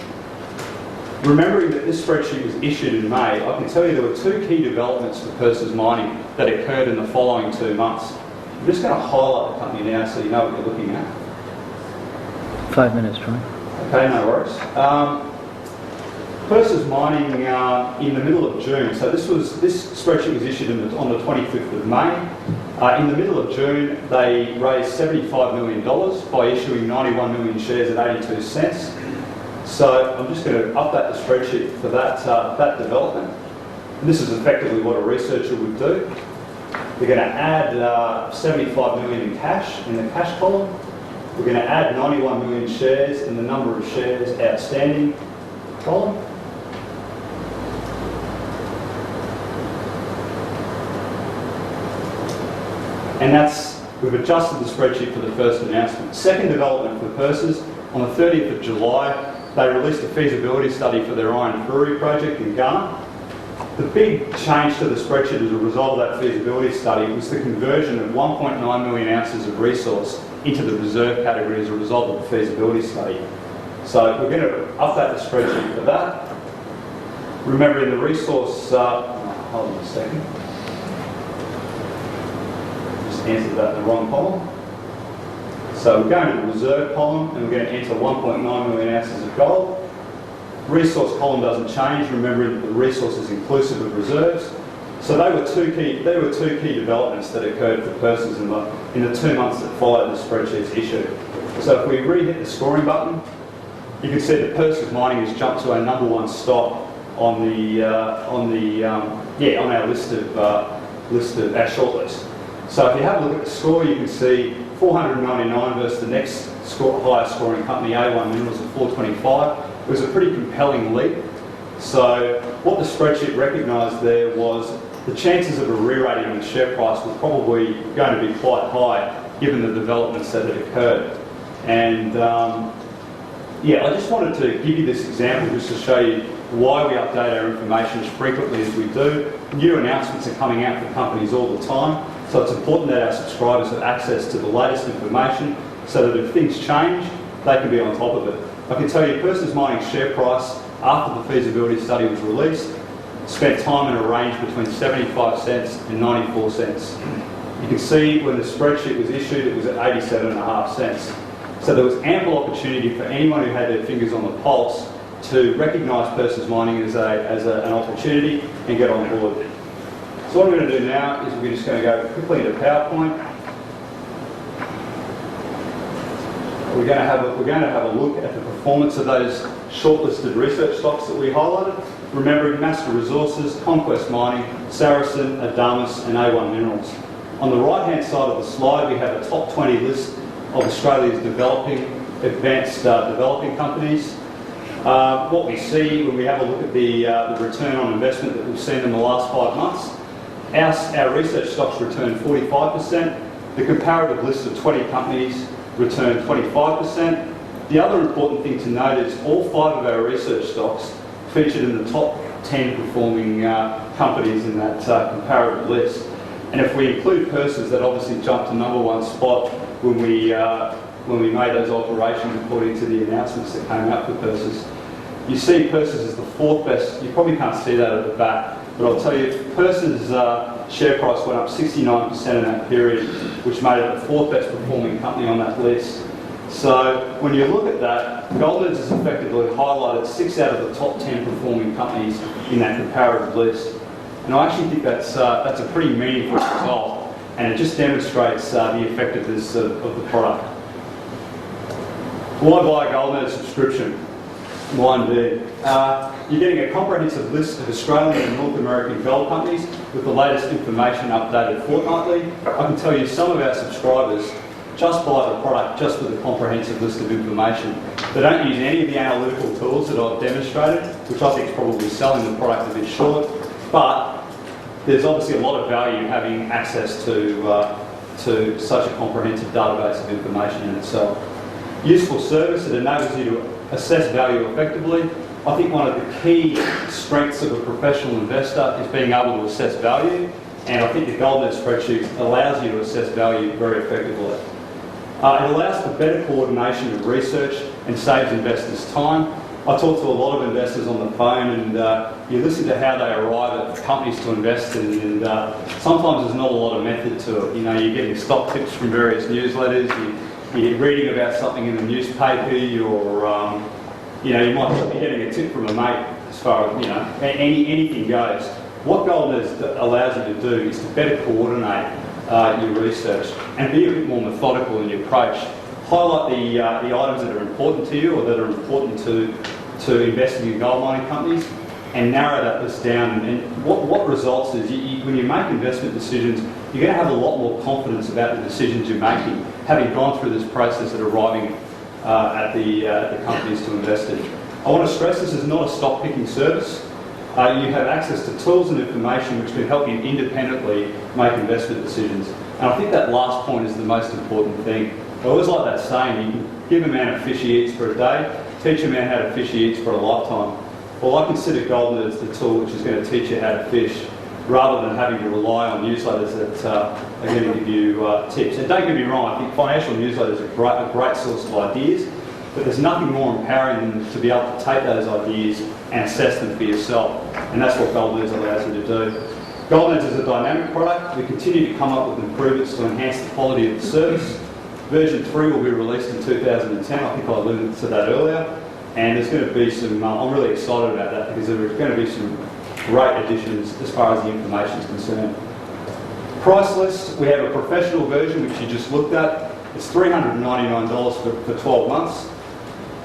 Remembering that this spreadsheet was issued in May, I can tell you there were 2 key developments for Perseus Mining that occurred in the following 2 months. I'm just going to highlight the company now so you know what you're looking at. 5 minutes, Troy. Okay, no worries. Perseus Mining in the middle of June. So this spreadsheet was issued on the 25th of May. In the middle of June, they raised $75 million by issuing 91 million shares at 82 cents. So I'm just going to update the spreadsheet for that development. And this is effectively what a researcher would do. They're going to add 75 million in cash in the cash column. We're going to add 91 million shares in the number of shares outstanding column. And we've adjusted the spreadsheet for the first announcement. Second development for Perseus, On the 30th of July, they released a feasibility study for their Iron Brewery project in Ghana. The big change to the spreadsheet as a result of that feasibility study was the conversion of 1.9 million ounces of resource into the reserve category as a result of the feasibility study. So we're going to update the spreadsheet for that. Remembering the resource, hold on a second. Just entered that in the wrong column. So we're going to the reserve column and we're going to enter 1.9 million ounces of gold. Resource column doesn't change, remembering that the resource is inclusive of reserves. So they were two key developments that occurred for Perseus in the 2 months that followed the spreadsheet's issue. So if we re-hit the scoring button, you can see that Perseus Mining has jumped to our #1 stock on our list of our shortlist. So if you have a look at the score, you can see 499 versus the next highest scoring company, A1 Minerals, at 425. It was a pretty compelling leap. So what the spreadsheet recognised there was the chances of a re-rating in the share price were probably going to be quite high given the developments that had occurred. And I just wanted to give you this example just to show you why we update our information as frequently as we do. New announcements are coming out for companies all the time, so it's important that our subscribers have access to the latest information so that if things change, they can be on top of it. I can tell you Perseus Mining's share price after the feasibility study was released spent time in a range between 75 cents and 94 cents. You can see when the spreadsheet was issued it was at 87.5 cents. So there was ample opportunity for anyone who had their fingers on the pulse to recognise Perseus Mining as an opportunity and get on board. So what I'm going to do now is we're just going to go quickly into PowerPoint. We're going to have a look at the performance of those shortlisted research stocks that we highlighted. Remembering Master Resources, Conquest Mining, Saracen, Adamas and A1 Minerals. On the right-hand side of the slide, we have a top 20 list of Australia's advanced developing companies. What we see when we have a look at the return on investment that we've seen in the last 5 months, our research stocks returned 45%. The comparative list of 20 companies returned 25%. The other important thing to note is all 5 of our research stocks featured in the top 10 performing companies in that comparative list. And if we include Perseus, that obviously jumped to #1 spot when we made those alterations according to the announcements that came out for Perseus. You see Perseus is the 4th best. You probably can't see that at the back, but I'll tell you, Perseus' share price went up 69% in that period, which made it the 4th best performing company on that list. So when you look at that, Goldman's has effectively highlighted 6 out of the top 10 performing companies in that comparative list. And I actually think that's a pretty meaningful result, and it just demonstrates the effectiveness of the product. Why buy a Goldman subscription? Why indeed? You're getting a comprehensive list of Australian and North American gold companies with the latest information updated fortnightly. I can tell you some of our subscribers just buy the product just for the comprehensive list of information. They don't use any of the analytical tools that I've demonstrated, which I think is probably selling the product a bit short, but there's obviously a lot of value having access to such a comprehensive database of information in itself. Useful service, it enables you to assess value effectively. I think one of the key strengths of a professional investor is being able to assess value, and I think the Goldman spreadsheet allows you to assess value very effectively. It allows for better coordination of research and saves investors time. I talk to a lot of investors on the phone, and you listen to how they arrive at companies to invest in, and sometimes there's not a lot of method to it. You know, you're getting stock tips from various newsletters, you're reading about something in the newspaper, you might be getting a tip from a mate as far as, anything goes. What Goldman allows you to do is to better coordinate your research and be a bit more methodical in your approach. Highlight the items that are important to you or that are important to investing in gold mining companies, and narrow that list down. And what results is when you make investment decisions, you're going to have a lot more confidence about the decisions you're making, having gone through this process of arriving at the companies to invest in. I want to stress this is not a stock picking service. You have access to tools and information which can help you independently make investment decisions. And I think that last point is the most important thing. I always like that saying, you give a man a fish he eats for a day, teach a man how to fish he eats for a lifetime. Well, I consider Golden as the tool which is going to teach you how to fish, rather than having to rely on newsletters that are going to give you tips. And don't get me wrong, I think financial newsletters are a great source of ideas, but there's nothing more empowering than to be able to take those ideas and assess them for yourself. And that's what Golden allows you to do. Golden is a dynamic product. We continue to come up with improvements to enhance the quality of the service. Version 3 will be released in 2010. I think I alluded to that earlier. And there's going to be some, I'm really excited about that because there's going to be some great additions as far as the information is concerned. Price list, we have a professional version which you just looked at. It's $399 for 12 months.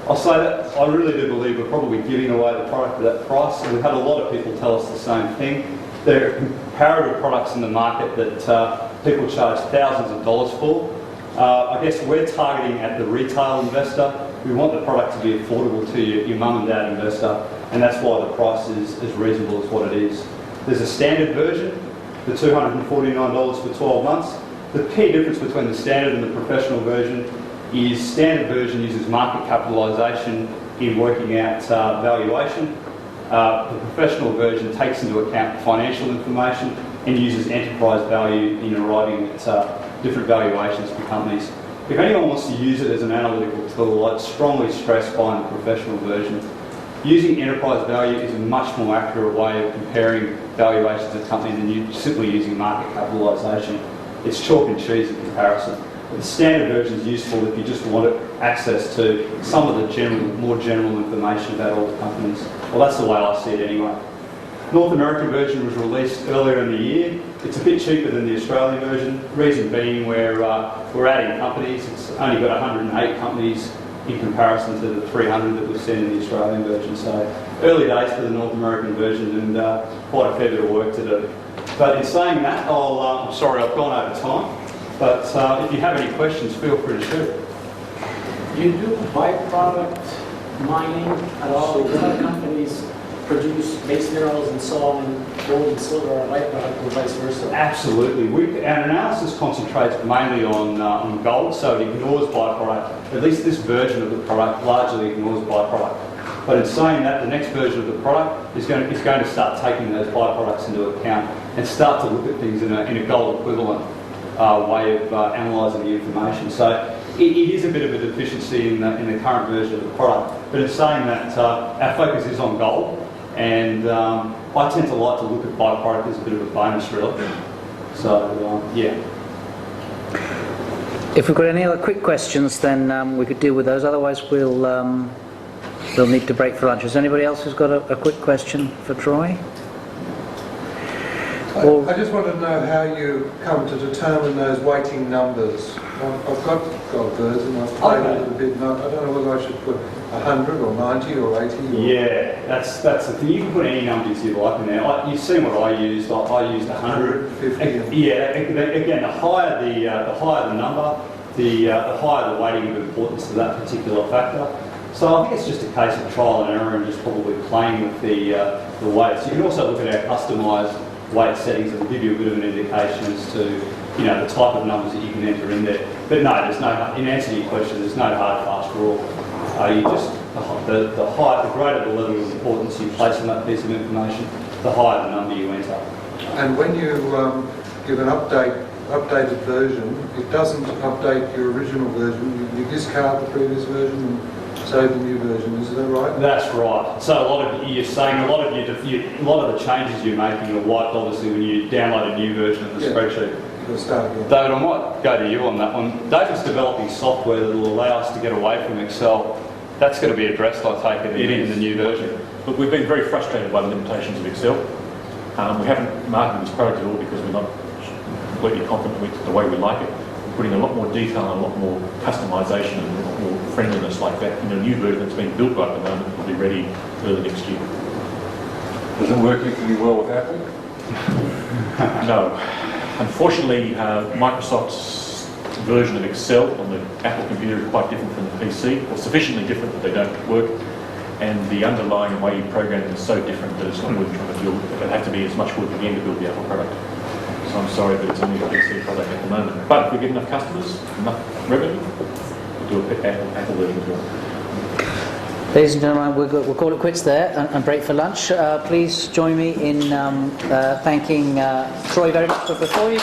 I'll say that I really do believe we're probably giving away the product at that price, and we've had a lot of people tell us the same thing. There are comparative products in the market that people charge thousands of dollars for. I guess we're targeting at the retail investor. We want the product to be affordable to your mum and dad investor, and that's why the price is as reasonable as what it is. There's a standard version, the $249 for 12 months. The key difference between the standard and the professional version is standard version uses market capitalisation in working out valuation. The professional version takes into account financial information and uses enterprise value in arriving at different valuations for companies. If anyone wants to use it as an analytical tool, I'd strongly stress buying the professional version. Using enterprise value is a much more accurate way of comparing valuations of companies than you simply using market capitalisation. It's chalk and cheese in comparison. But the standard version is useful if you just want access to some of the more general information about all the companies. Well, that's the way I see it anyway. North American version was released earlier in the year. It's a bit cheaper than the Australian version. Reason being we're adding companies. It's only got 108 companies in comparison to the 300 that we've seen in the Australian version. So early days for the North American version and quite a fair bit of work to do. But in saying that, I'm sorry I've gone over time. But if you have any questions, feel free to shoot. You do byproduct mining at all? Because other companies produce base minerals and so on, and gold and silver are byproduct or vice versa. Absolutely. Our analysis concentrates mainly on gold, so it ignores byproduct. At least this version of the product largely ignores byproduct. But in saying that, the next version of the product is going to start taking those byproducts into account and start to look at things in a gold equivalent way of analysing the information. So it is a bit of a deficiency in the current version of the product. But in saying that, our focus is on gold. And I tend to like to look at byproduct as a bit of a bonus, really. So, yeah. If we've got any other quick questions, then we could deal with those. Otherwise, we'll need to break for lunch. Is anybody else who's got a quick question for Troy? I just want to know how you come to determine those weighting numbers. I've got birds and I've played a little bit, and I don't know whether I should put 100 or 90 or 80 or... Yeah, that's the thing. You can put any numbers you like in there. You've seen what I used. I used 100. 50. Yeah, again, the higher the number, the higher the weighting of importance to that particular factor. So I think it's just a case of trial and error and just probably playing with the weights. You can also look at our customised weight settings that will give you a bit of an indication as to the type of numbers that you can enter in there. But no, there's no. In answer to your question, there's no hard fast rule. You just the greater the level of importance you place on that piece of information, the higher the number you enter. And when you give an updated version, it doesn't update your original version. You discard the previous version and save the new version. Is that right? That's right. So a lot of the changes you're making are wiped obviously when you download a new version of the spreadsheet. Start again. David, I might go to you on that one. David's developing software that will allow us to get away from Excel. That's going to be addressed, I take it, in the new version. Look, we've been very frustrated by the limitations of Excel. We haven't marketed this product at all because we're not completely confident with the way we like it. We're putting a lot more detail and a lot more customisation and a lot more friendliness like that in a new version that's being built right at the moment. Will be ready early next year. Does it work equally well with Apple? No. Unfortunately, Microsoft's version of Excel on the Apple computer is quite different from the PC, or sufficiently different that they don't work. And the underlying way you program them is so different that it's not worth trying to build. It'll have to be as much work again to build the Apple product. So I'm sorry, but it's only a PC product at the moment. But if we get enough customers, enough revenue, do a Apple version as well. Ladies and gentlemen, we'll call it quits there and break for lunch. Please join me in thanking Troy very much. But before you...